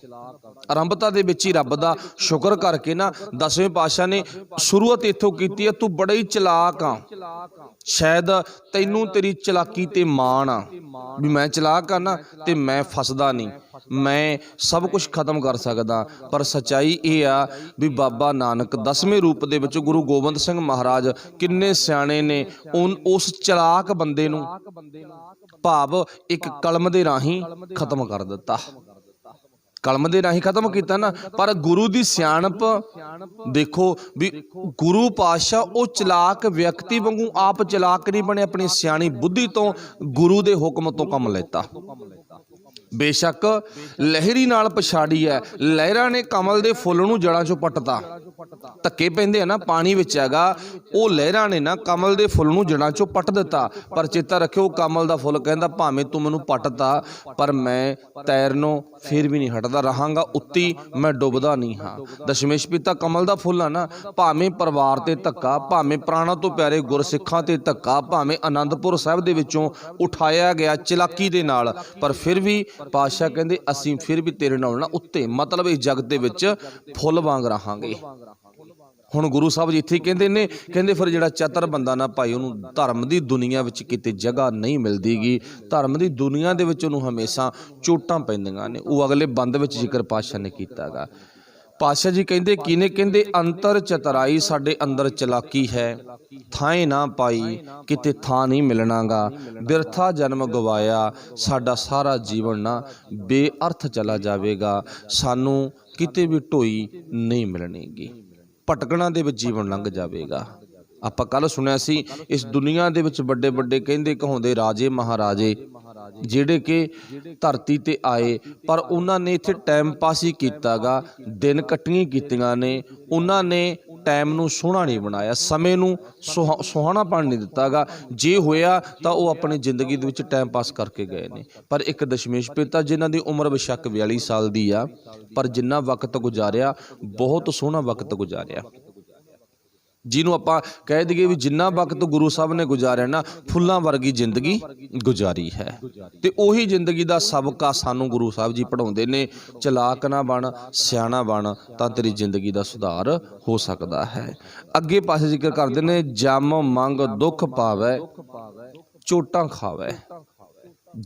ਆਰੰਭਤਾ ਦੇ ਵਿੱਚ ਹੀ ਰੱਬ ਦਾ ਸ਼ੁਕਰ ਕਰਕੇ ਨਾ 10ਵੇਂ ਪਾਤਸ਼ਾਹ ਨੇ ਸ਼ੁਰੂਆਤ ਇੱਥੋਂ ਕੀਤੀ ਹੈ, ਤੂੰ ਬੜਾ ਹੀ ਚਲਾਕ ਆ। ਸ਼ਾਇਦ ਤੈਨੂੰ ਤੇਰੀ ਚਲਾਕੀ ਤੇ ਮਾਣ ਆ ਵੀ ਮੈਂ ਚਲਾਕ ਆ ਨਾ, ਤੇ ਮੈਂ ਫਸਦਾ ਨਹੀਂ, ਮੈਂ ਸਭ ਕੁਝ ਖਤਮ ਕਰ ਸਕਦਾ। ਪਰ ਸੱਚਾਈ ਇਹ ਆ ਵੀ ਬਾਬਾ ਨਾਨਕ 10ਵੇਂ ਰੂਪ ਦੇ ਵਿੱਚ ਗੁਰੂ ਗੋਬਿੰਦ ਸਿੰਘ ਮਹਾਰਾਜ ਕਿੰਨੇ ਸਿਆਣੇ ਨੇ, ਉਸ ਚਲਾਕ ਬੰਦੇ ਨੂੰ ਭਾਵ ਇੱਕ ਕਲਮ ਦੇ ਰਾਹੀਂ ਖਤਮ ਕਰ ਦਿੱਤਾ। ਕਲਮ ਦੇ ਰਾਹੀਂ ਖਤਮ ਕੀਤਾ ਨਾ, ਪਰ ਗੁਰੂ ਦੀ ਸਿਆਣਪ ਦੇਖੋ ਵੀ ਗੁਰੂ ਪਾਤਸ਼ਾਹ ਉਹ ਚਲਾਕ ਵਿਅਕਤੀ ਵਾਂਗੂ ਆਪ ਚਲਾਕ ਨਹੀਂ ਬਣੇ, ਆਪਣੀ ਸਿਆਣੀ ਬੁੱਧੀ ਤੋਂ ਗੁਰੂ ਦੇ ਹੁਕਮ ਤੋਂ ਕੰਮ ਲੈਤਾ। बेशक लहरी नाल पछाड़ी है, लहरां ने कमल दे फुੱਲ ਨੂੰ जड़ां चों पटता, धक्के पैंदे आ ना, पानी विच हैगा, ਉਹ लहरां ने ना कमल दे फुੱਲ ਨੂੰ जड़ां चों पट दिता। पर चेता रखियो कमल दा फुੱਲ कहंदा भावें तू मैनूं पटता पर मैं तैरनों फिर भी नहीं हटदा, रहांगा उत्ती, मैं डुबदा नहीं हाँ। दशमेश पिता कमल दा फुੱਲ आ ना, भावें परिवार ते धक्का, भावें प्राणां तो प्यारे गुरसिखां ते धक्का, भावें आनंदपुर साहिब दे विचों उठाया गया चलाकी दे नाल, पर फिर भी पातशाह कहंदे असीं फिर भी तेरे नाल ना उत्ते, मतलब इस जगत दे विच फुੱਲ वांग रहांगे। हुण गुरु साहब जी इत्थे कहंदे ने, कहंदे फिर जिहड़ा चतर बंदा ना भाई उहनूं धर्म दी दुनिया विच किते जगह नहीं मिलदी गी, धर्म दी दुनिया दे विच उहनूं हमेशा चोटां पैंदियां ने। वो अगले बंद विच जिक्र पातशाह ने कीता गा। पातशाह जी कहंदे किने, कहंदे अंतर चतराई साडे अंदर चलाकी है, थाएं ना पाई किते थां नहीं मिलणागा, बिरथा जन्म गवाया साडा सारा जीवन ना बेअर्थ चला जावेगा, सानू किते भी ढोई नहीं मिलणीगी, भटकणा दे विच जीवन लंघ जावेगा। आपां कल सुनिया सी इस दुनिया दे विच बड़े बड़े कहंदे कहाउंदे राजे महाराजे जिहड़े कि धरती ते आए, पर उन्हां ने इत्थे टाइम पास ही कीता गा, दिन कट्टियां कीतियां ने, उन्हां ने टाइम नूं सोहना नहीं बनाया, समय नूं सुहानापन नहीं दिता गा। जे होया तां वो अपनी जिंदगी दे विच टाइम पास करके गए ने। पर एक दशमेश पिता जिन्हां दी उम्र बेशक 42 साल दी आ, पर जिन्ना वक्त गुजारिया बहुत सोहना वक्त गुजारिया, जिन्हों आपां कह दईए भी जिन्ना वक्त गुरु साहब ने गुजारिया ना फुल्लां वर्गी जिंदगी गुजारी है। तो उही जिंदगी का सबका सानू गुरु साहब जी पढ़ाउंदे ने, चलाक ना बन सियाणा बन तां तेरी जिंदगी का सुधार हो सकता है। अगे पासे जिक्र करते ने, जम मंग दुख पावै चोटां खावै।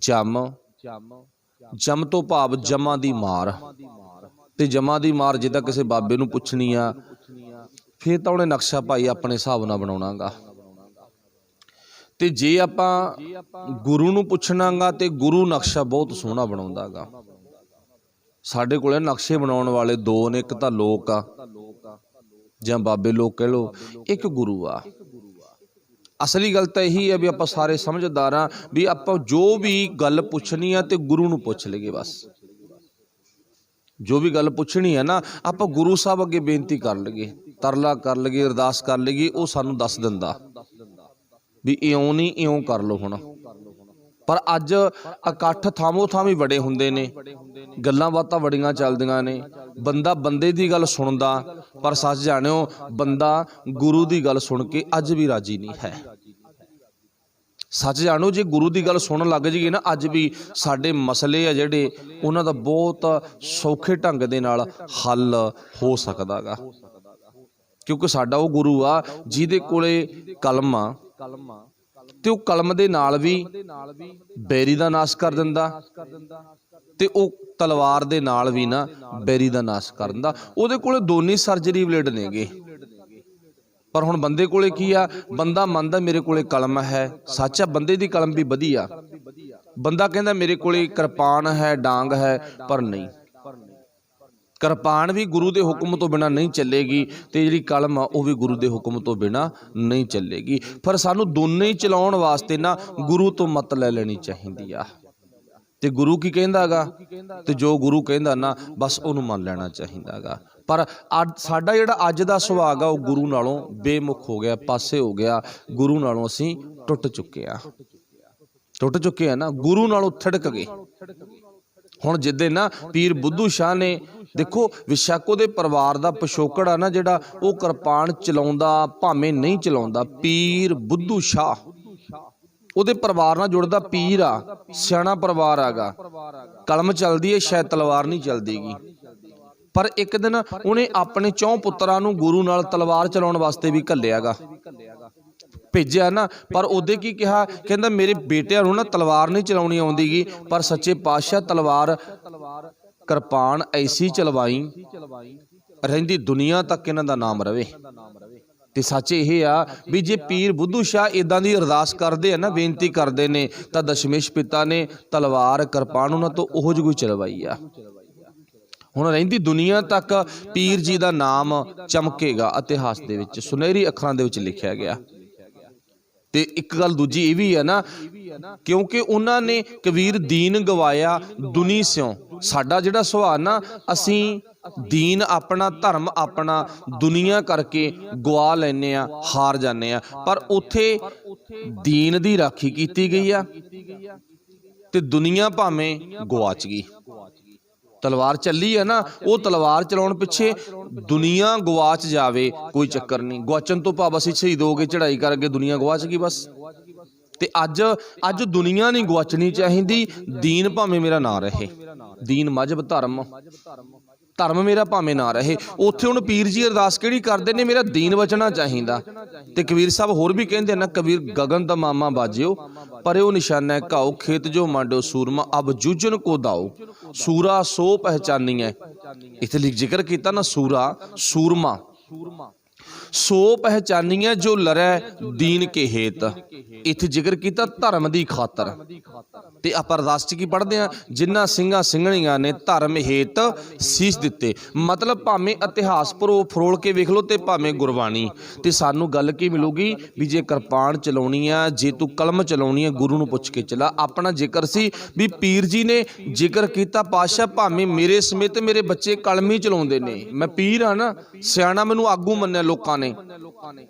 जम तो भाव जमा दी मार, ते जमा दी मार जिद्दां किसी बाबे नूं पुछनी आ फिर तो उन्हें नक्शा भाई अपने हिसाब नाल बनाउणा गा। ते जे आपां गुरु नूं पुछना गा ते गुरु नक्शा बहुत सोहना बनाउंदा गा। साडे कोले नक्शे बनाउण वाले दो ने, एक तां लोक आ जां बाबे लोग कह लो, एक गुरु आ। असली गल तां यही है भी आपां सारे समझदार आ भी आपां जो भी गल पुछनी आ ते गुरु नूं पुछ लईए बस। जो भी गल पुछनी है ना आपां गुरु साहब अगे बेनती कर लईए, तरला कर लईए, अरदास कर लईए, वो सानू दस दिंदा भी इउं नहीं इउं कर लो हुण। पर अज इकट्ठ थामो थामी बड़े हुंदे ने, गल्लां बातां बड़ियां चलदियां ने, बंदा बंदे दी गल सुणदा, पर सच जाणिओ बंदा गुरु दी गल सुण के अज भी राजी नहीं है। सच जानो जे गुरु की गल सुन लग जाइए ना, अज भी साडे मसले आ जिहड़े उन्हां दा बहुत सौखे ढंग दे नाल हल हो सकदा गा, क्योंकि साडा वो गुरु आ जिहदे कोले कलम आ ते वो कलम दे नाल भी बैरी दा नाश कर दिंदा, ते वो तलवार दे नाल भी ना बैरी दा नाश कर दिंदा। उहदे कोले दोने सर्जरी ब्लेड नेगे। पर हुण बंदे कोले की आ, बंदा मनदा मेरे कोले कलम है, सच आ बंदे दी कलम भी वधिया, बंदा कहंदा मेरे कोले कृपान है डांग है, पर नहीं, कृपान भी गुरु के हुक्म तो बिना नहीं चलेगी, तो जिहड़ी कलम आ वो भी गुरु के हुक्म तो बिना नहीं चलेगी। पर सानू दोनों ही चलाउण वास्ते ना गुरु तो मत लै लैनी चाहिदी आ। ते गुरु की कहंदा गा, ते जो गुरु कहंदा ना बस उहनूं मन लेना चाहिदा गा। पर साडा जिहड़ा अज दा सुभाग आ वो गुरु नालों बेमुख हो गया, पासे हो गया, गुरु नालों असीं टुट चुके आ ना, गुरु नालों थिड़क गए। हुण जिद्दे ना पीर बुद्धू शाह ने देखो विशाखो दे परिवार दा पिछोकड़ आ ना जिहड़ा वो किरपान चलाउंदा भावें नहीं चलाउंदा, पीर बुद्धू शाह उहदे परिवार नाल जुड़दा पीर आ, सियाणा परिवार आगा, कलम चलदी है शायद तलवार नहीं चलदीगी। पर एक दिन उन्हें अपने 4 पुत्रां नूं गुरु नाल तलवार चलाउण वास्ते भी घल्लियागा, भेजिया ना। पर उहदे की कहा, कहंदा मेरे बेटियां नूं ना तलवार नहीं चलाउणी आउंदीगी, पर सच्चे पातशाह तलवार किरपान ऐसी चलवाई रहिंदी दुनिया तक इन्हां दा नाम रवे। ते सच यह आ भी जे पीर बुद्धू शाह इदां दी अरदास करदे आ ना, बेनती करदे ने, तां दशमेश पिता ने तलवार किरपान उन्हां तो ओहो जी कोई चलवाई आ। हुण रहिंदी दुनिया तक पीर जी दा नाम चमकेगा, इतिहास दे विच सुनहरी अखरां दे विच लिखिया गया। ਤੇ ਇੱਕ ਗੱਲ ਦੂਜੀ ਇਹ ਵੀ ਹੈ ਨਾ, ਕਿਉਂਕਿ ਉਹਨਾਂ ਨੇ ਕਬੀਰ ਦੀਨ ਗਵਾਇਆ ਦੁਨੀ ਸਿਉ। ਸਾਡਾ ਜਿਹੜਾ ਸੁਭਾਅ ਨਾ, ਅਸੀਂ ਦੀਨ ਆਪਣਾ, ਧਰਮ ਆਪਣਾ ਦੁਨੀਆ ਕਰਕੇ ਗਵਾ ਲੈਨੇ ਆ, ਹਾਰ ਜਾਂਦੇ ਆ। ਪਰ ਉੱਥੇ ਦੀਨ ਦੀ ਰਾਖੀ ਕੀਤੀ ਗਈ ਆ ਤੇ ਦੁਨੀਆ ਭਾਵੇਂ ਗਵਾਚ ਗਈ। ਤਲਵਾਰ ਚੱਲੀ ਹੈ ਨਾ, ਉਹ ਤਲਵਾਰ ਚਲਾਉਣ ਪਿੱਛੇ ਦੁਨੀਆ ਗਵਾਚ ਜਾਵੇ ਕੋਈ ਚੱਕਰ ਨਹੀਂ। ਗਵਾਚਣ ਤੋਂ ਭਾਵ ਅਸੀਂ ਸ਼ਹੀਦ ਹੋ ਗਏ, ਚੜ੍ਹਾਈ ਕਰਕੇ ਦੁਨੀਆ ਗਵਾਚ ਗਈ ਬਸ। ਤੇ ਅੱਜ ਦੁਨੀਆ ਨਹੀਂ ਗਵਾਚਣੀ ਚਾਹੀਦੀ, ਦੀਨ ਭਾਵੇਂ ਮੇਰਾ ਨਾ ਰਹੇ, ਦੀਨ ਮਜ਼ਹਬ ਧਰਮ ਮੇਰਾ ਭਾਵੇਂ ਨਾ ਰਹੇ। ਉੱਥੇ ਹੁਣ ਪੀਰ ਜੀ ਅਰਦਾਸ ਕਿਹੜੀ ਕਰਦੇ ਨੇ, ਮੇਰਾ ਦੀਨ ਬਚਣਾ ਚਾਹੀਦਾ। ਤੇ ਕਬੀਰ ਸਾਹਿਬ ਹੋਰ ਵੀ ਕਹਿੰਦੇ ਨਾ, ਕਬੀਰ ਗਗਨ ਦਾ ਮਾਮਾ ਬਾਜਿਓ ਪਰਿਓ ਨਿਸ਼ਾਨਾ ਘਾਓ, ਖੇਤ ਜੋ ਮਾਂਡੋ ਸੂਰਮਾ ਅਬ ਜੂਝਣ ਕੋ ਦਾਓ, ਸੂਰਾ ਸੋ ਪਹਿਚਾਨੀਐ। ਇੱਥੇ ਜ਼ਿਕਰ ਕੀਤਾ ਨਾ ਸੂਰਾ ਸੂਰਮਾ, ਸੋ ਪਹਿਚਾਨੀਐ ਜੋ ਲੜੈ ਦੀਨ ਕੇ ਹੇਤ। ਇੱਥੇ ਜ਼ਿਕਰ ਕੀਤਾ ਧਰਮ ਦੀ ਖਾਤਰ। ਤੇ ਆਪਾਂ ਅਰਦਾਸ 'ਚ ਕੀ ਪੜ੍ਹਦੇ ਹਾਂ, ਜਿਨ੍ਹਾਂ ਸਿੰਘਾਂ ਸਿੰਘਣੀਆਂ ਨੇ ਧਰਮ ਹੇਤ ਸੀਸ ਦਿੱਤੇ। ਮਤਲਬ ਭਾਵੇਂ ਇਤਿਹਾਸ ਫਰੋਲ ਕੇ ਵੇਖ ਲਓ ਤੇ ਭਾਵੇਂ ਗੁਰਬਾਣੀ, ਤੇ ਸਾਨੂੰ ਗੱਲ ਕੀ ਮਿਲੂਗੀ ਵੀ ਜੇ ਕਿਰਪਾਨ ਚਲਾਉਣੀ ਆ, ਜੇ ਤੂੰ ਕਲਮ ਚਲਾਉਣੀ ਆ, ਗੁਰੂ ਨੂੰ ਪੁੱਛ ਕੇ ਚਲਾ। ਆਪਣਾ ਜ਼ਿਕਰ ਸੀ ਵੀ ਪੀਰ ਜੀ ਨੇ ਜ਼ਿਕਰ ਕੀਤਾ, ਪਾਤਸ਼ਾਹ ਭਾਵੇਂ ਮੇਰੇ ਸਮੇਤ ਮੇਰੇ ਬੱਚੇ ਕਲਮ ਹੀ ਚਲਾਉਂਦੇ ਨੇ, ਮੈਂ ਪੀਰ ਆ ਨਾ, ਸਿਆਣਾ ਮੈਨੂੰ ਆਗੂ ਮੰਨਿਆ ਲੋਕਾਂ ਨੇ,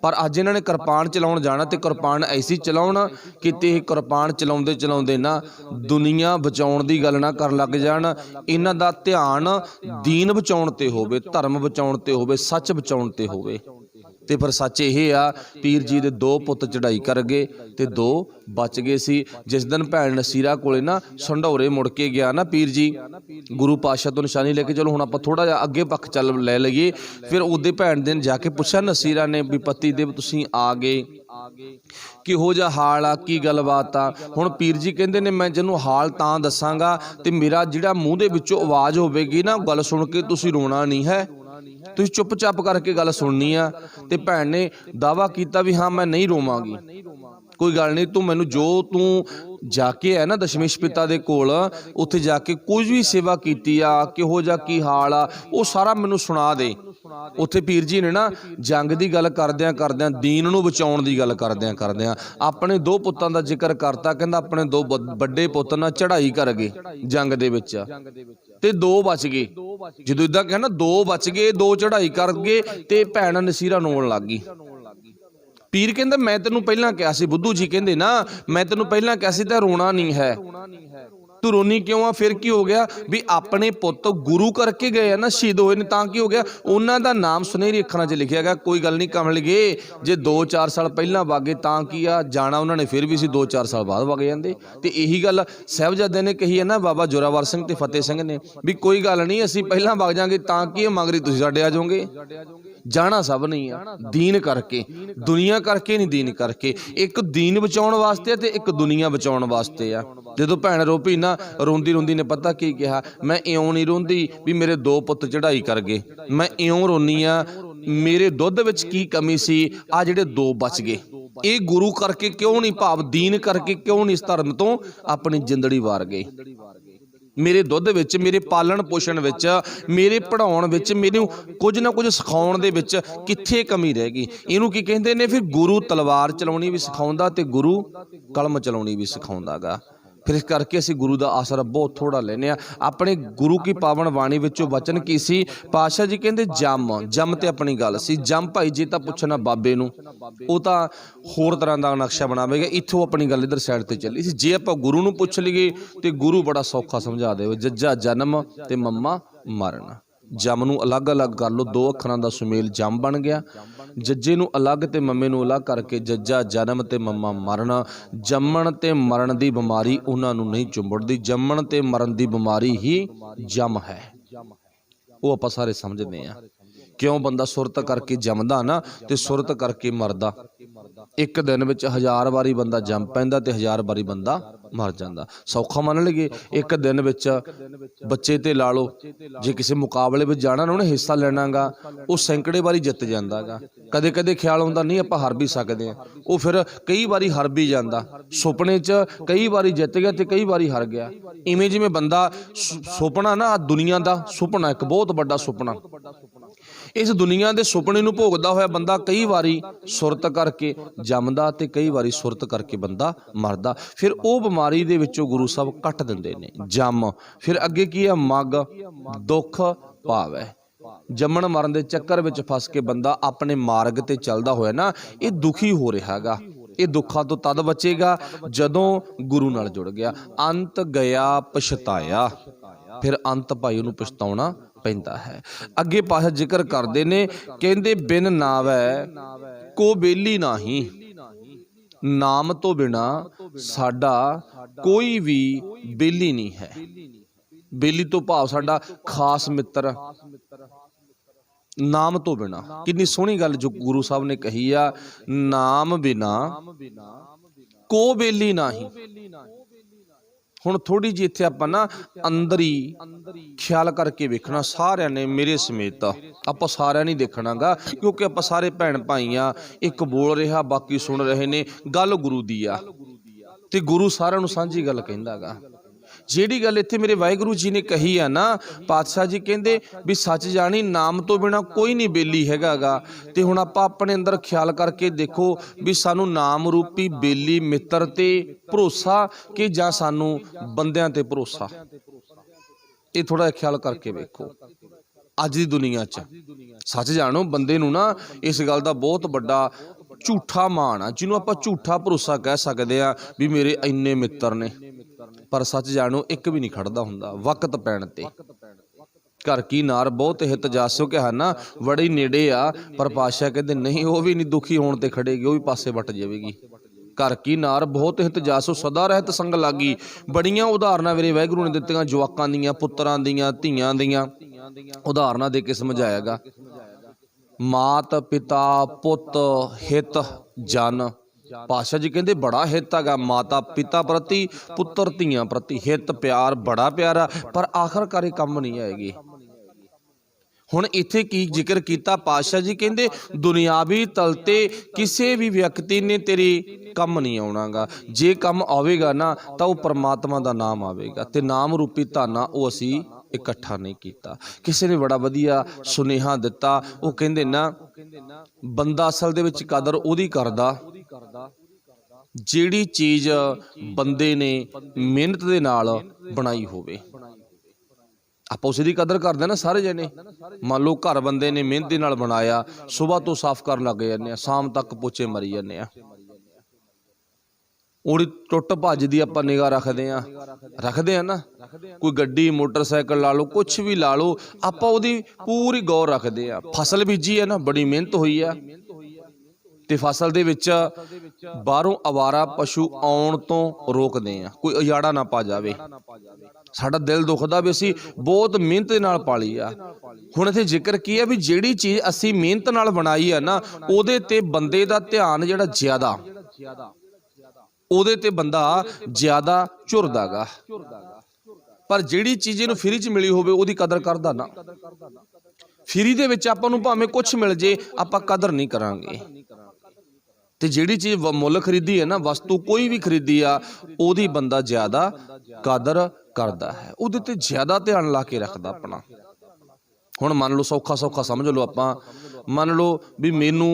ਪਰ ਅੱਜ ਇਹਨਾਂ ਨੇ ਕਿਰਪਾਨ ਚਲਾਉਣ ਜਾਣਾ ਤੇ ਕਿਰਪਾਨ ਐਸੀ ਚਲਾਉਣ ਕਿਤੇ ਇਹ ਕਿਰਪਾਨ ਚਲਾਉਂਦੇ ਚਲਾਉਂਦੇ ਨਾ ਦੁਨੀਆ ਬਚਾਉਣ ਦੀ ਗੱਲ ਨਾ ਕਰਨ ਲੱਗ ਜਾਣ। ਇਹਨਾਂ ਦਾ ਧਿਆਨ ਦੀਨ ਬਚਾਉਣ ਤੇ ਹੋਵੇ, ਧਰਮ ਬਚਾਉਣ ਤੇ ਹੋਵੇ, ਸੱਚ ਬਚਾਉਣ ਤੇ ਹੋਵੇ। ਤੇ ਫਿਰ ਸੱਚ ਇਹ ਆ, ਪੀਰ ਜੀ ਦੇ 2 ਪੁੱਤ ਚੜ੍ਹਾਈ ਕਰ ਗਏ ਤੇ 2 ਬਚ ਗਏ ਸੀ। ਜਿਸ ਦਿਨ ਭੈਣ ਨਸੀਰਾ ਕੋਲੇ ਨਾ ਸੰਢੌਰੇ ਮੁੜ ਕੇ ਗਿਆ ਨਾ ਪੀਰ ਜੀ, ਗੁਰੂ ਪਾਤਸ਼ਾਹ ਤੋਂ ਨਿਸ਼ਾਨੀ ਲੈ ਕੇ, ਚਲੋ ਹੁਣ ਆਪਾਂ ਥੋੜਾ ਜਿਹਾ ਅੱਗੇ ਪੱਖ ਚੱਲ ਲੈ ਲਈਏ। ਫਿਰ ਉਹਦੇ ਭੈਣ ਦੇ ਜਾ ਕੇ ਪੁੱਛਿਆ ਨਸੀਰਾ ਨੇ ਵੀ ਪਤੀ ਦੇਵ ਤੁਸੀਂ ਆ ਗਏ, ਕਿਹੋ ਜਿਹਾ ਹਾਲ ਆ, ਕੀ ਗੱਲਬਾਤ ਆ। ਹੁਣ ਪੀਰ ਜੀ ਕਹਿੰਦੇ ਨੇ ਮੈਂ ਜਿਹਨੂੰ ਹਾਲ ਤਾਂ ਦੱਸਾਂਗਾ ਤੇ ਮੇਰਾ ਜਿਹੜਾ ਮੂੰਹ ਦੇ ਵਿੱਚੋਂ ਆਵਾਜ਼ ਹੋਵੇਗੀ ਨਾ, ਗੱਲ ਸੁਣ ਕੇ ਤੁਸੀਂ ਰੋਣਾ ਨਹੀਂ ਹੈ, ਤੁਸੀਂ ਚੁੱਪ-ਚਾਪ ਕਰਕੇ ਗੱਲ ਸੁਣਨੀ ਆ। ਤੇ ਭੈਣ ਨੇ ਦਾਅਵਾ ਕੀਤਾ ਵੀ ਹਾਂ ਮੈਂ ਨਹੀਂ ਰੋਵਾਂਗੀ, ਕੋਈ ਗੱਲ ਨਹੀਂ, ਤੂੰ ਮੈਨੂੰ ਜੋ ਤੂੰ ਜਾ ਕੇ ਹੈ ਨਾ ਦਸ਼ਮੇਸ਼ ਪਿਤਾ ਦੇ ਕੋਲ, ਉੱਥੇ ਜਾ ਕੇ ਕੁਝ ਵੀ ਸੇਵਾ ਕੀਤੀ ਆ, ਕਿਹੋ ਜਿਹਾ ਕੀ ਹਾਲ ਆ, ਉਹ ਸਾਰਾ ਮੈਨੂੰ ਸੁਣਾ ਦੇ। ਉੱਥੇ ਪੀਰ ਜੀ ਨੇ ਨਾ ਜੰਗ ਦੀ ਗੱਲ ਕਰਦਿਆਂ ਕਰਦਿਆਂ, ਦੀਨ ਨੂੰ ਬਚਾਉਣ ਦੀ ਗੱਲ ਕਰਦਿਆਂ ਕਰਦਿਆਂ ਆਪਣੇ 2 ਪੁੱਤਾਂ ਦਾ ਜ਼ਿਕਰ ਕਰਤਾ। ਕਹਿੰਦਾ ਆਪਣੇ 2 ਵੱਡੇ ਪੁੱਤ ਨਾਲ ਚੜ੍ਹਾਈ ਕਰ ਗਏ ਜੰਗ ਦੇ ਵਿੱਚ ਤੇ 2 ਬਚ ਗਏ। ਜਦੋਂ ਇਦਾਂ ਕਿਹਾ ਨਾ 2 ਬਚ ਗਏ, 2 ਚੜ੍ਹਾਈ ਕਰ ਗਏ ਤੇ ਭੈਣ ਨਸੀਰਾ ਰੋਣ ਲੱਗ ਗਈ। ਪੀਰ ਕਹਿੰਦਾ ਮੈਂ ਤੈਨੂੰ ਪਹਿਲਾਂ ਕਿਹਾ ਸੀ, ਬੁੱਧੂ ਜੀ ਕਹਿੰਦੇ ਨਾ ਮੈਂ ਤੈਨੂੰ ਪਹਿਲਾਂ ਕਿਹਾ ਸੀ ਤਾਂ ਰੋਣਾ ਨਹੀਂ ਹੈ, ਤੂੰ ਰੋਣੀ ਕਿਉਂ ਆ। ਫਿਰ ਕੀ ਹੋ ਗਿਆ ਵੀ ਆਪਣੇ ਪੁੱਤ ਗੁਰੂ ਕਰਕੇ ਗਏ ਆ ਨਾ, ਸ਼ਹੀਦ ਹੋਏ ਨੇ, ਤਾਂ ਕੀ ਹੋ ਗਿਆ, ਉਹਨਾਂ ਦਾ ਨਾਮ ਸੁਨਹਿਰੀ ਅੱਖਰਾਂ 'ਚ ਲਿਖਿਆ ਗਿਆ। ਕੋਈ ਗੱਲ ਨਹੀਂ ਕਮਲਗੇ, ਜੇ 2-4 ਸਾਲ ਪਹਿਲਾਂ ਵਗੇ ਤਾਂ ਕੀ ਆ, ਜਾਣਾ ਉਹਨਾਂ ਨੇ ਫਿਰ ਵੀ ਸੀ 2-4 ਸਾਲ ਬਾਅਦ ਵਗ ਜਾਂਦੇ। ਤੇ ਇਹੀ ਗੱਲ ਸਾਹਿਬਜ਼ਾਦੇ ਨੇ ਕਹੀ ਹੈ ਨਾ, ਬਾਬਾ ਜੋਰਾਵਰ ਸਿੰਘ ਤੇ ਫਤਿਹ ਸਿੰਘ ਨੇ, ਵੀ ਕੋਈ ਗੱਲ ਨਹੀਂ ਅਸੀਂ ਪਹਿਲਾਂ ਵਗ ਜਾਾਂਗੇ ਤਾਂ ਕੀ ਮਗਰੀ ਤੁਸੀਂ ਸਾਡੇ ਆ ਜਾਓਗੇ। ਜਾਣਾ ਸਭ ਨਹੀਂ ਆ, ਦੀਨ ਕਰਕੇ, ਦੁਨੀਆ ਕਰਕੇ ਨਹੀਂ, ਦੀਨ ਕਰਕੇ। ਇੱਕ ਦੀਨ ਬਚਾਉਣ ਵਾਸਤੇ ਤੇ ਇੱਕ ਦੁਨੀਆ ਬਚਾਉਣ ਵਾਸਤੇ ਆ। ਜਦੋਂ ਭੈਣ ਰੋਪੀ ਨਾ ਰੋਂਦੀ ਰੋਂਦੀ ਨੇ ਪਤਾ ਕੀ ਕਿਹਾ, ਮੈਂ ਇਉਂ ਨਹੀਂ ਰੋਂਦੀ ਵੀ ਮੇਰੇ 2 ਪੁੱਤ ਚੜ੍ਹਾਈ ਕਰ ਗਏ, ਮੈਂ ਇਉਂ ਰੋਨੀ ਆ ਮੇਰੇ ਦੁੱਧ ਵਿੱਚ ਕੀ ਕਮੀ ਸੀ, ਆ ਜਿਹੜੇ 2 ਬਚ ਗਏ, ਇਹ ਗੁਰੂ ਕਰਕੇ ਕਿਉਂ ਨਹੀਂ, ਭਾਵ ਦੀਨ ਕਰਕੇ ਕਿਉਂ ਨਹੀਂ ਇਸ ਧਰਮ ਤੋਂ ਆਪਣੀ ਜ਼ਿੰਦੜੀ ਵਾਰ ਗਏ। ਮੇਰੇ ਦੁੱਧ ਵਿੱਚ, ਮੇਰੇ ਪਾਲਣ ਪੋਸ਼ਣ ਵਿੱਚ, ਮੇਰੇ ਪੜ੍ਹਾਉਣ ਵਿੱਚ, ਮੈਨੂੰ ਕੁਝ ਨਾ ਕੁਝ ਸਿਖਾਉਣ ਦੇ ਵਿੱਚ ਕਿੱਥੇ ਕਮੀ ਰਹਿ ਗਈ। ਇਹਨੂੰ ਕੀ ਕਹਿੰਦੇ ਨੇ, ਫਿਰ ਗੁਰੂ ਤਲਵਾਰ ਚਲਾਉਣੀ ਵੀ ਸਿਖਾਉਂਦਾ ਤੇ ਗੁਰੂ ਕਲਮ ਚਲਾਉਣੀ ਵੀ ਸਿਖਾਉਂਦਾ ਗਾ। ਫਿਰ ਇਸ ਕਰਕੇ ਅਸੀਂ ਗੁਰੂ ਦਾ ਆਸਰਾ ਬਹੁਤ ਥੋੜ੍ਹਾ ਲੈਂਦੇ ਹਾਂ। ਆਪਣੇ ਗੁਰੂ ਕੀ ਪਾਵਨ ਬਾਣੀ ਵਿੱਚੋਂ ਵਚਨ ਕੀ ਸੀ, ਪਾਤਸ਼ਾਹ ਜੀ ਕਹਿੰਦੇ ਜੰਮ ਤੇ ਆਪਣੀ ਗੱਲ ਸੀ। ਜੰਮ ਭਾਈ ਜੇ ਤਾਂ ਪੁੱਛਣਾ ਬਾਬੇ ਨੂੰ, ਉਹ ਤਾਂ ਹੋਰ ਤਰ੍ਹਾਂ ਦਾ ਨਕਸ਼ਾ ਬਣਾਵੇਗਾ। ਇੱਥੋਂ ਆਪਣੀ ਗੱਲ ਇੱਧਰ ਸਾਈਡ ਤੇ ਚੱਲੀ ਸੀ। ਜੇ ਆਪਾਂ ਗੁਰੂ ਨੂੰ ਪੁੱਛ ਲਈਏ ਤੇ ਗੁਰੂ ਬੜਾ ਸੌਖਾ ਸਮਝਾ ਦੇਵੇ, ਜੱਜਾ ਜਨਮ ਤੇ ਮੰਮਾ ਮਰਨ। ਜੰਮ ਨੂੰ ਅਲੱਗ-ਅਲੱਗ ਕਰ ਲਓ, 2 ਅੱਖਰਾਂ ਦਾ ਸੁਮੇਲ ਜੰਮ ਬਣ ਗਿਆ। ਜੱਜੇ ਨੂੰ ਅਲੱਗ ਤੇ ਮੰਮੇ ਨੂੰ ਅਲੱਗ ਕਰਕੇ ਜੱਜਾ ਜਨਮ ਤੇ ਮੰਮਾ ਮਰਨ। ਜੰਮਣ ਤੇ ਮਰਨ ਦੀ ਬਿਮਾਰੀ ਉਹਨਾਂ ਨੂੰ ਨਹੀਂ ਚੁੰਬੜਦੀ, ਜੰਮਣ ਤੇ ਮਰਨ ਦੀ ਬਿਮਾਰੀ ਹੀ ਜੰਮ ਹੈ। ਉਹ ਆਪਾਂ ਸਾਰੇ ਸਮਝਦੇ ਹਾਂ। ਕਿਉਂ ਬੰਦਾ ਸੁਰਤ ਕਰਕੇ ਜੰਮਦਾ ਨਾ ਤੇ ਸੁਰਤ ਕਰਕੇ ਮਰਦਾ। ਇੱਕ ਦਿਨ ਵਿੱਚ 1000 ਵਾਰੀ ਬੰਦਾ ਜੰਮ ਪੈਂਦਾ ਤੇ 1000 ਵਾਰੀ ਬੰਦਾ ਮਰ ਜਾਂਦਾ। ਸੌਖਾ ਮੰਨ ਲਈਏ, ਇੱਕ ਦਿਨ ਵਿੱਚ ਬੱਚੇ ਤੇ ਲਾ ਲਓ, ਜੇ ਕਿਸੇ ਮੁਕਾਬਲੇ ਵਿੱਚ ਜਾਣਾ ਨਾ, ਉਹਨੇ ਹਿੱਸਾ ਲੈਣਾ ਗਾ, ਉਹ ਸੈਂਕੜੇ ਵਾਰੀ ਜਿੱਤ ਜਾਂਦਾ ਗਾ। ਕਦੇ ਕਦੇ ਖਿਆਲ ਆਉਂਦਾ ਨਹੀਂ ਆਪਾਂ ਹਾਰ ਵੀ ਸਕਦੇ ਹਾਂ, ਉਹ ਫਿਰ ਕਈ ਵਾਰੀ ਹਾਰ ਵੀ ਜਾਂਦਾ। ਸੁਪਨੇ 'ਚ ਕਈ ਵਾਰੀ ਜਿੱਤ ਗਿਆ ਤੇ ਕਈ ਵਾਰੀ ਹਾਰ ਗਿਆ। ਇਵੇਂ ਜਿਵੇਂ ਬੰਦਾ ਸੁਪਨਾ ਨਾ, ਦੁਨੀਆ ਦਾ ਸੁਪਨਾ ਇੱਕ ਬਹੁਤ ਵੱਡਾ ਸੁਪਨਾ, इस दुनिया के सुपने नूं भोगदा होया बंदा कई वारी सुरत करके जमदा ते कई वारी सुरत करके बंदा मरदा। फिर वो बीमारी दे विचों गुरु साहब कट दिंदे ने जम। फिर अगे की है मग, दुख भावै। जमन मरण के चक्कर में फस के बंदा अपने मार्ग ते चलदा होया ना ये दुखी हो रहा हैगा। ये दुखा तो तद बचेगा जदों गुरु नाल जुड़ गया। अंत गया पछताया, फिर अंत भाई उन्होंने पछताउणा पैंदा है। अगे पाशा जिक्र करते ने कहंदे बिन नावै को बेली नाही, नाम तो बिना साडा कोई भी बेली नहीं है। बेली तो भाव साडा खास मित्र, नाम तो बिना। कितनी सोहनी गल जो गुरु साहब ने कही आ, नाम बिना को बेली नाही। हुण थोड़ी जी इत्थे आपां ना अंदर ही ख्याल करके वेखना सारिਆਂ ने मेरे समेत। आपां सारिਆਂ नहीं देखना गा क्योंकि आपां सारे भैण भाई आ। एक बोल रहा बाकी सुन रहे ने, गल गुरु दी आ ते गुरु सारिਆਂ नूं सांझी गल कहंदा गा। ਜਿਹੜੀ गल इत्थे मेरे वाहिगुरु जी ने कही है ना, पातशाह जी कहते भी सच जानी नाम तो बिना कोई नहीं बेली हैगा गा। ते हुण आपां अपने अंदर ख्याल करके देखो भी सानू नाम रूपी बेली मित्र ते भरोसा कि जां सानू बंदियां ते भरोसा। ये थोड़ा ख्याल करके वेखो। अज दी दुनिया च सच जानो बंदे नूं ना इस गल दा बहुत बड़ा झूठा मान आ, जिन्हों आपां झूठा भरोसा कह सकते हैं भी मेरे इन्ने मित्र ने, पर सच जानो एक भी नहीं खड़दा हुंदा वक्त पैण ते। घर की नार बहुत हित जासो कहा ना बड़े नेड़े आ, पर पातशाह कहते नहीं वो भी नहीं दुखी होने ते खड़ेगी, वो भी पासे वट जाएगी। घर की नार बहुत हित जासो सदा रहत संग लागी। बड़ियां उदाहरणा मेरे वाहिगुरू ने दित्तियां जवाकां दियां, पुत्रां दियां, धीआं दियां उदाहरणा दे के समझाएगा। मात पिता पुत हित जन, पातशाह जी कहते बड़ा हित हैगा माता पिता प्रति, पुत्र धीआं प्रति। हित प्यार बड़ा प्यारा, पर आखिरकार काम नहीं आएगी। हुण इत्थे की जिक्र किया पातशाह जी कहते दुनियावी तल ते किसी भी व्यक्ति ने तेरी कम नहीं आना गा। जे कम आवेगा ना तो वह परमात्मा का नाम आवेगा, ते नाम रूपी धाना वो असी इकट्ठा नहीं किया। किसी ने बड़ा वधिया सुनेहा दिता, वो कहते ना बंदा असल दे विच कदर उहदी करदा जिहड़ी चीज़ बंदे ने मेहनत दे नाल बनाई होवे। आप उस दी कदर करते ना सारे जने। मान लो घर बंदे ने मेहनत नाल बनाया, सुबह तो साफ कर लग जाने, शाम तक पोचे मरी जाने, उहदी टुट भज दी आपां निगाह रखते हैं ना। कोई गड्डी मोटरसाइकिल ला लो, कुछ भी ला लो, आपां उहदी पूरी गौर रखते हैं। फसल बीजी है ना, बड़ी मेहनत हुई है, ते फसल दे विच बाहरों आवारा पशु आउण तो रोकते हैं, कोई उजाड़ा ना पा जावे। साडा दिल दुखदा भी असी बहुत मेहनत नाल पाली आ। हुण इत्थे जिक्र की है भी जिहड़ी चीज़ असी मेहनत नाल बनाई है ना, उहदे ते बंदे दा ध्यान जिहड़ा ज्यादा, उहदे ते बंदा ज्यादा झुरदा गा। पर जिहड़ी चीज़ इहनूं फ्री च मिली होवे उहदी कदर करदा ना। फ्री दे विच आपां नूं भावें कुछ मिल जे, आपां कदर नहीं करांगे। ते जिहड़ी चीज़ मुल खरीदी है ना, वस्तु कोई भी खरीदी आ, उहदी बंदा ज्यादा कदर करदा है, उहदे ते ज्यादा ध्यान ला के रखदा अपना। हुण मान लो सौखा सौखा समझ लो, आपां मान लो भी मैनू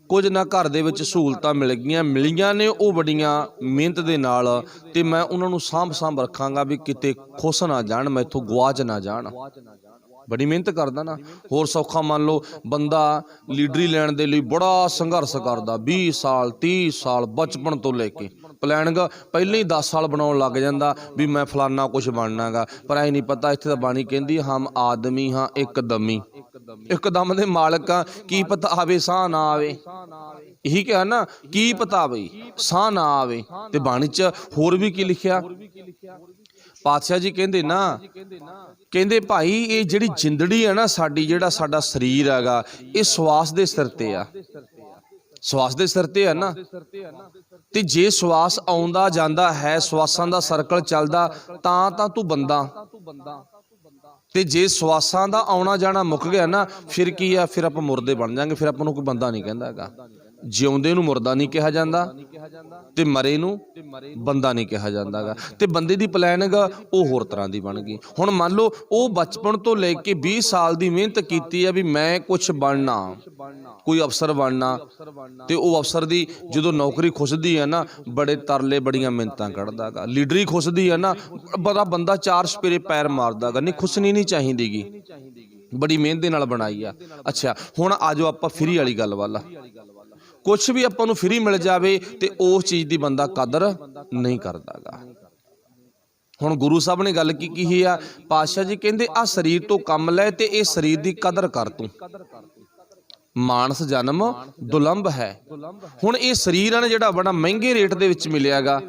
कुछ ना घर दे विच सहूलतां मिलियां ने, वो बड़ियां मेहनत दे नाल, ते मैं उन्हां नूं सांभ रखांगा भी किते खुस ना जाण, मैथों गुआच ना जाण। बड़ी मेहनत करदा ना। होर सौखा मान लो बंदा लीडरी लैण दे लई बड़ा संघर्ष करदा, 20 साल 30 साल बचपन तो लेके प्लैनिंग पहले ही 10 साल बनाउण लग जांदा भी मैं फलाना कुछ बनना गा। पर ऐ नहीं पता इत्थे तां बाणी कहंदी हम आदमी हाँ एकदमी, एकदम दे मालक आ, की पता आवे साह ना आवे। यही क्या ना, की पता बई साह ना आवे। ते बाणी च होर भी की लिखिया, पातशाह जी कहंदे ना, कहंदे भाई ये जिहड़ी जिंदड़ी है ना साडी, जिहड़ा साडा शरीर हैगा, ये श्वास दे सिर ते आ, श्वास दे सिर ते है ना। ते जे श्वास आउंदा जांदा है, श्वासां दा सर्कल चलदा तां तू बंदा, ते जे श्वासां दा आउणा जाना मुक गया ना, फिर की है, फिर आपां मुर्दे बन जाएंगे, फिर आपां नूं कोई बंदा नहीं कहंदा हैगा। ਜਿਉਂਦੇ ਨੂੰ ਮੁਰਦਾ ਨਹੀਂ ਕਿਹਾ ਜਾਂਦਾ ਤੇ ਮਰੇ ਨੂੰ ਬੰਦਾ ਨਹੀਂ ਕਿਹਾ ਜਾਂਦਾ ਗਾ। ਤੇ ਬੰਦੇ ਦੀ ਪਲੈਨਿੰਗ ਉਹ ਹੋਰ ਤਰ੍ਹਾਂ ਦੀ ਬਣ ਗਈ। ਹੁਣ ਮੰਨ ਲਓ ਉਹ ਬਚਪਨ ਤੋਂ ਲੈ ਕੇ 20 ਸਾਲ ਦੀ ਮਿਹਨਤ ਕੀਤੀ ਆ ਵੀ ਮੈਂ ਕੁਛ ਬਣਨਾ, ਕੋਈ ਅਫਸਰ ਬਣਨਾ, ਤੇ ਉਹ ਅਫਸਰ ਦੀ ਜਦੋਂ ਨੌਕਰੀ ਖੁੱਸਦੀ ਆ ਨਾ ਬੜੇ ਤਰਲੇ ਬੜੀਆਂ ਮਿੰਨਤਾਂ ਕੱਢਦਾ ਗਾ। ਲੀਡਰੀ ਖੁੱਸਦੀ ਆ ਨਾ ਬੜਾ ਬੰਦਾ ਚਾਰ ਸਪੇਰੇ ਪੈਰ ਮਾਰਦਾ ਗਾ। ਨਹੀਂ, ਖੁੱਸਣੀ ਨਹੀਂ ਚਾਹੀਦੀਗੀ, ਬੜੀ ਮਿਹਨਤ ਦੇ ਨਾਲ ਬਣਾਈ ਆ। ਅੱਛਾ, ਹੁਣ ਆ ਜਾਓ ਆਪਾਂ ਫਰੀ ਵਾਲੀ ਗੱਲ ਵੱਲ। ਕੁਛ ਵੀ ਆਪਾਂ ਨੂੰ ਫਰੀ ਮਿਲ ਜਾਵੇ ਤੇ ਉਸ ਚੀਜ਼ ਦੀ ਬੰਦਾ ਕਦਰ ਨਹੀਂ ਕਰਦਾ ਗਾ। ਹੁਣ ਗੁਰੂ ਸਾਹਿਬ ਨੇ ਗੱਲ ਕੀ ਕਹੀ ਆ, ਪਾਤਸ਼ਾਹ ਜੀ ਕਹਿੰਦੇ ਆ ਸਰੀਰ ਤੋਂ ਕੰਮ ਲੈ ਤੇ ਇਹ ਸਰੀਰ ਦੀ ਕਦਰ ਕਰ ਤੂੰ, ਮਾਨਸ ਜਨਮ ਦੁਲੰਭ ਹੈ। ਹੁਣ ਇਹ ਸਰੀਰ ਆ ਨਾ ਜਿਹੜਾ ਬੜਾ ਮਹਿੰਗੇ ਰੇਟ ਦੇ ਵਿੱਚ ਮਿਲਿਆਗਾ,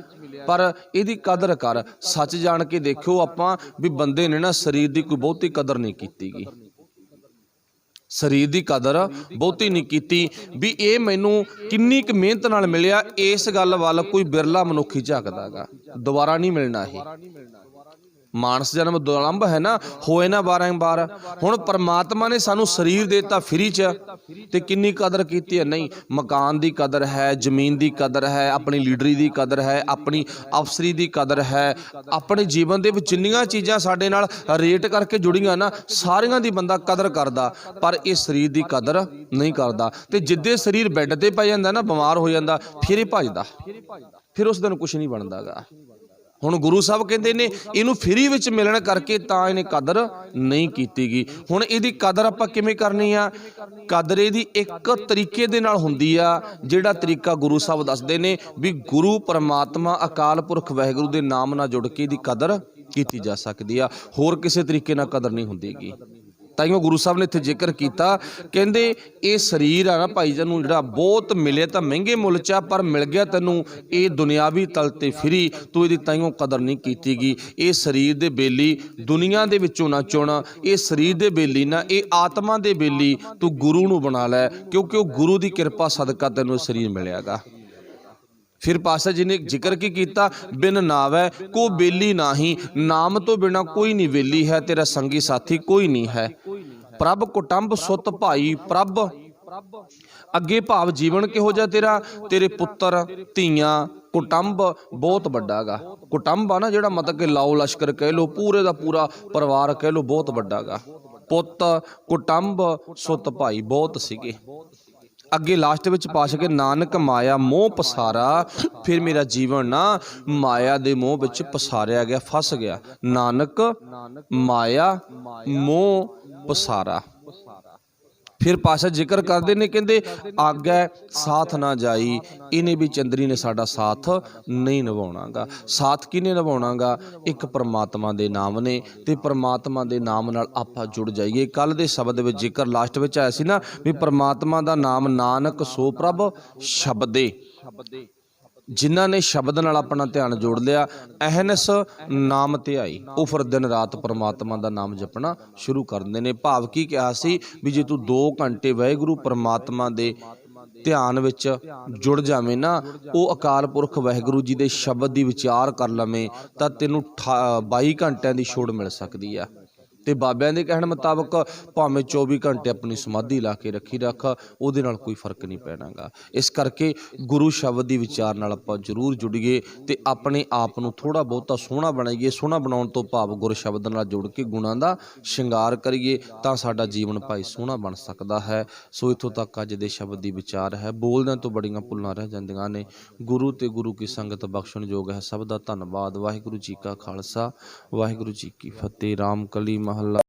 ਪਰ ਇਹਦੀ ਕਦਰ ਕਰ। ਸੱਚ ਜਾਣ ਕੇ ਦੇਖਿਓ ਆਪਾਂ ਵੀ ਬੰਦੇ ਨੇ ਨਾ ਸਰੀਰ ਦੀ ਕੋਈ ਬਹੁਤੀ ਕਦਰ ਨਹੀਂ ਕੀਤੀ ਗੀ, ਸਰੀਰ ਦੀ ਕਦਰ ਬਹੁਤੀ ਨਹੀਂ ਕੀਤੀ ਵੀ ਇਹ ਮੈਨੂੰ ਕਿੰਨੀ ਕੁ ਮਿਹਨਤ ਨਾਲ ਮਿਲਿਆ। ਇਸ ਗੱਲ ਵੱਲ ਕੋਈ ਬਿਰਲਾ ਮਨੁੱਖ ਹੀ ਝਾਕਦਾ ਗਾ, ਦੁਬਾਰਾ ਨਹੀਂ ਮਿਲਣਾ ਇਹ। ਮਾਨਸ ਜਨਮ ਦੁਲੰਭ ਹੈ ਨਾ, ਹੋਏ ਨਾ ਬਾਰੰਬਾਰ। ਹੁਣ ਪਰਮਾਤਮਾ ਨੇ ਸਾਨੂੰ ਸਰੀਰ ਦੇਤਾ ਫਰੀ ਚ ਤੇ ਕਿੰਨੀ ਕਦਰ ਕੀਤੀ ਹੈ। ਨਹੀਂ, ਮਕਾਨ ਦੀ ਕਦਰ ਹੈ, ਜ਼ਮੀਨ ਦੀ ਕਦਰ ਹੈ, ਆਪਣੀ ਲੀਡਰੀ ਦੀ ਕਦਰ ਹੈ, ਆਪਣੀ ਅਫਸਰੀ ਦੀ ਕਦਰ ਹੈ। ਆਪਣੇ ਜੀਵਨ ਦੇ ਵਿੱਚ ਜਿੰਨੀਆਂ ਚੀਜ਼ਾਂ ਸਾਡੇ ਨਾਲ ਰੇਟ ਕਰਕੇ ਜੁੜੀਆਂ ਨਾ ਸਾਰੀਆਂ ਦੀ ਬੰਦਾ ਕਦਰ ਕਰਦਾ, ਪਰ ਇਹ ਸਰੀਰ ਦੀ ਕਦਰ ਨਹੀਂ ਕਰਦਾ। ਤੇ ਜਿੱਦੇ ਸਰੀਰ ਬੈੱਡ ਤੇ ਪੈ ਜਾਂਦਾ ਨਾ, ਬਿਮਾਰ ਹੋ ਜਾਂਦਾ, ਫਿਰ ਇਹ ਭੱਜਦਾ, ਫਿਰ ਉਸ ਦਿਨ ਕੁਛ ਨਹੀਂ ਬਣਦਾ ਗਾ। ਹੁਣ ਗੁਰੂ ਸਾਹਿਬ ਕਹਿੰਦੇ ਨੇ ਇਹਨੂੰ ਫਰੀ ਵਿੱਚ ਮਿਲਣ ਕਰਕੇ ਤਾਂ ਇਹਨੇ ਕਦਰ ਨਹੀਂ ਕੀਤੀ ਗਈ। ਹੁਣ ਇਹਦੀ ਕਦਰ ਆਪਾਂ ਕਿਵੇਂ ਕਰਨੀ ਆ? ਕਦਰ ਇਹਦੀ ਇੱਕ ਤਰੀਕੇ ਦੇ ਨਾਲ ਹੁੰਦੀ ਆ, ਜਿਹੜਾ ਤਰੀਕਾ ਗੁਰੂ ਸਾਹਿਬ ਦੱਸਦੇ ਨੇ ਵੀ ਗੁਰੂ ਪਰਮਾਤਮਾ ਅਕਾਲ ਪੁਰਖ ਵਾਹਿਗੁਰੂ ਦੇ ਨਾਮ ਨਾਲ ਜੁੜ ਕੇ ਇਹਦੀ ਕਦਰ ਕੀਤੀ ਜਾ ਸਕਦੀ ਆ। ਹੋਰ ਕਿਸੇ ਤਰੀਕੇ ਨਾਲ ਕਦਰ ਨਹੀਂ ਹੁੰਦੀ ਗੀ। ਤਾਈਓ ਗੁਰੂ ਸਾਹਿਬ ਨੇ ਇੱਥੇ ਜ਼ਿਕਰ ਕੀਤਾ, ਕਹਿੰਦੇ ਇਹ ਸਰੀਰ ਆ ਨਾ ਭਾਈ ਜੀ ਨੂੰ ਜਿਹੜਾ ਬਹੁਤ ਮਿਲਿਆ ਤਾਂ ਮਹਿੰਗੇ ਮੁੱਲ 'ਚ ਆ, ਪਰ ਮਿਲ ਗਿਆ ਤੈਨੂੰ ਇਹ ਦੁਨਿਆਵੀ ਤਲ ਤੇ ਫਰੀ, ਤੂੰ ਇਹਦੀ ਤਾਈਓ ਕਦਰ ਨਹੀਂ ਕੀਤੀ ਗਈ। ਇਹ ਸਰੀਰ ਦੇ ਬੇਲੀ ਦੁਨੀਆ ਦੇ ਵਿੱਚੋਂ ਨਾ ਚੁਣ, ਇਹ ਸਰੀਰ ਦੇ ਬੇਲੀ ਨਾ, ਇਹ ਆਤਮਾ ਦੇ ਬੇਲੀ ਤੂੰ ਗੁਰੂ ਨੂੰ ਬਣਾ ਲੈ, ਕਿਉਂਕਿ ਉਹ ਗੁਰੂ ਦੀ ਕਿਰਪਾ ਸਦਕਾ ਤੈਨੂੰ ਸਰੀਰ ਮਿਲਿਆਗਾ। ਫਿਰ ਪਾਤਸ਼ਾਹ ਜੀ ਨੇ ਜ਼ਿਕਰ ਕੀ ਕੀਤਾ, ਬਿਨ ਨਾਵੈ ਕੋ ਬੇਲੀ ਨਾਹੀ, ਨਾਮ ਤੋਂ ਬਿਨਾ ਕੋਈ ਨਹੀਂ ਵੇਲੀ ਹੈ, ਤੇਰਾ ਸੰਗੀ ਸਾਥੀ ਕੋਈ ਨਹੀਂ ਹੈ। ਪ੍ਰਭ ਕੁਟੰਬ ਸੁਤ ਭਾਈ ਪ੍ਰਭ, ਅੱਗੇ ਭਾਵ ਜੀਵਨ ਕਿਹੋ ਜਿਹਾ ਤੇਰਾ, ਤੇਰੇ ਪੁੱਤਰ ਧੀਆਂ, ਕੁਟੰਬ ਬਹੁਤ ਵੱਡਾ ਗਾ। ਕੁਟੰਬ ਆ ਨਾ ਜਿਹੜਾ ਮਤਲਬ ਕਿ ਲਾਓ ਲਸ਼ਕਰ ਕਹਿ ਲਓ, ਪੂਰੇ ਦਾ ਪੂਰਾ ਪਰਿਵਾਰ ਕਹਿ ਲਓ, ਬਹੁਤ ਵੱਡਾ ਗਾ। ਪੁੱਤ ਕੁਟੰਬ ਸੁਤ ਭਾਈ ਬਹੁਤ ਸੀਗੇ। ਅੱਗੇ ਲਾਸਟ ਵਿੱਚ ਪਾਸ਼ ਕੇ ਨਾਨਕ ਮਾਇਆ ਮੋਹ ਪਸਾਰਾ, ਫਿਰ ਮੇਰਾ ਜੀਵਨ ਨਾ ਮਾਇਆ ਦੇ ਮੋਹ ਵਿੱਚ ਪਸਾਰਿਆ ਗਿਆ, ਫਸ ਗਿਆ। ਨਾਨਕ ਮਾਇਆ ਮੋਹ ਪਸਾਰਾ। ਫਿਰ ਪਾਸ਼ਾ ਜ਼ਿਕਰ ਕਰਦੇ ਨੇ, ਕਹਿੰਦੇ ਆਗੈ ਸਾਥ ਨਾ ਜਾਈ, ਇਹਨੇ ਵੀ ਚੰਦਰੀ ਨੇ ਸਾਡਾ ਸਾਥ ਨਹੀਂ ਨਿਭਾਉਣਾਗਾ। ਸਾਥ ਕਿਹਨੇ ਨਿਭਾਉਣਾਗਾ? ਇੱਕ ਪਰਮਾਤਮਾ ਦੇ ਨਾਮ ਨੇ, ਤੇ ਪਰਮਾਤਮਾ ਦੇ ਨਾਮ ਨਾਲ ਆਪਾਂ ਜੁੜ ਜਾਈਏ। ਕੱਲ ਦੇ ਸ਼ਬਦ ਵਿੱਚ ਜ਼ਿਕਰ ਲਾਸਟ ਵਿੱਚ ਆਇਆ ਸੀ ਨਾ ਵੀ ਪਰਮਾਤਮਾ ਦਾ ਨਾਮ ਨਾਨਕ ਸੋ ਪ੍ਰਭ ਸ਼ਬਦੇ, ਜਿਨ੍ਹਾਂ ਨੇ ਸ਼ਬਦ ਨਾਲ ਆਪਣਾ ਧਿਆਨ ਜੋੜ ਲਿਆ, ਅਹਨਸ ਨਾਮ ਧਿਆਈ, ਉਹ ਫਿਰ ਦਿਨ ਰਾਤ ਪਰਮਾਤਮਾ ਦਾ ਨਾਮ ਜਪਣਾ ਸ਼ੁਰੂ ਕਰ ਦਿੰਦੇ ਨੇ। ਭਾਵ ਕੀ ਕਿਹਾ ਸੀ ਵੀ ਜੇ ਤੂੰ 2 ਘੰਟੇ ਵਾਹਿਗੁਰੂ ਪਰਮਾਤਮਾ ਦੇ ਧਿਆਨ ਵਿੱਚ ਜੁੜ ਜਾਵੇਂ ਨਾ, ਉਹ ਅਕਾਲ ਪੁਰਖ ਵਾਹਿਗੁਰੂ ਜੀ ਦੇ ਸ਼ਬਦ ਦੀ ਵਿਚਾਰ ਕਰ ਲਵੇਂ, ਤਾਂ ਤੈਨੂੰ 22 ਘੰਟਿਆਂ ਦੀ ਛੋੜ ਮਿਲ ਸਕਦੀ ਆ। ਤੇ ਬਾਬਿਆਂ ਦੇ ਕਹਿਣ ਮੁਤਾਬਕ ਭਾਵੇਂ 24 ਘੰਟੇ ਆਪਣੀ ਸਮਾਧੀ ਲਾ ਕੇ ਰੱਖੀ ਰੱਖ, ਉਹਦੇ ਨਾਲ ਕੋਈ ਫਰਕ ਨਹੀਂ ਪੈਣਾਗਾ। ਇਸ ਕਰਕੇ ਗੁਰੂ ਸ਼ਬਦ ਦੀ ਵਿਚਾਰ ਨਾਲ ਆਪਾਂ ਜ਼ਰੂਰ ਜੁੜੀਏ ਤੇ ਆਪਣੇ ਆਪ ਨੂੰ ਥੋੜ੍ਹਾ ਬਹੁਤਾ ਸੋਹਣਾ ਬਣਾਈਏ। ਸੋਹਣਾ ਬਣਾਉਣ ਤੋਂ ਭਾਵ ਗੁਰ ਸ਼ਬਦ ਨਾਲ ਜੁੜ ਕੇ ਗੁਣਾਂ ਦਾ ਸ਼ਿੰਗਾਰ ਕਰੀਏ, ਤਾਂ ਸਾਡਾ ਜੀਵਨ ਭਾਈ ਸੋਹਣਾ ਬਣ ਸਕਦਾ ਹੈ। ਸੋ ਇੱਥੋਂ ਤੱਕ ਅੱਜ ਦੇ ਸ਼ਬਦ ਦੀ ਵਿਚਾਰ ਹੈ। ਬੋਲਦਿਆਂ ਤੋਂ ਬੜੀਆਂ ਭੁੱਲਾਂ ਰਹਿ ਜਾਂਦੀਆਂ ਨੇ। ਗੁਰੂ ਤੇ ਗੁਰੂ ਕੀ ਸੰਗਤ ਬਖਸ਼ਣ ਯੋਗ ਹੈ। ਸਭ ਦਾ ਧੰਨਵਾਦ। ਵਾਹਿਗੁਰੂ ਜੀ ਕਾ ਖਾਲਸਾ, ਵਾਹਿਗੁਰੂ ਜੀ ਕੀ ਫਤਿਹ। ਰਾਮ ਕਲੀ ਮਹੱਲਾ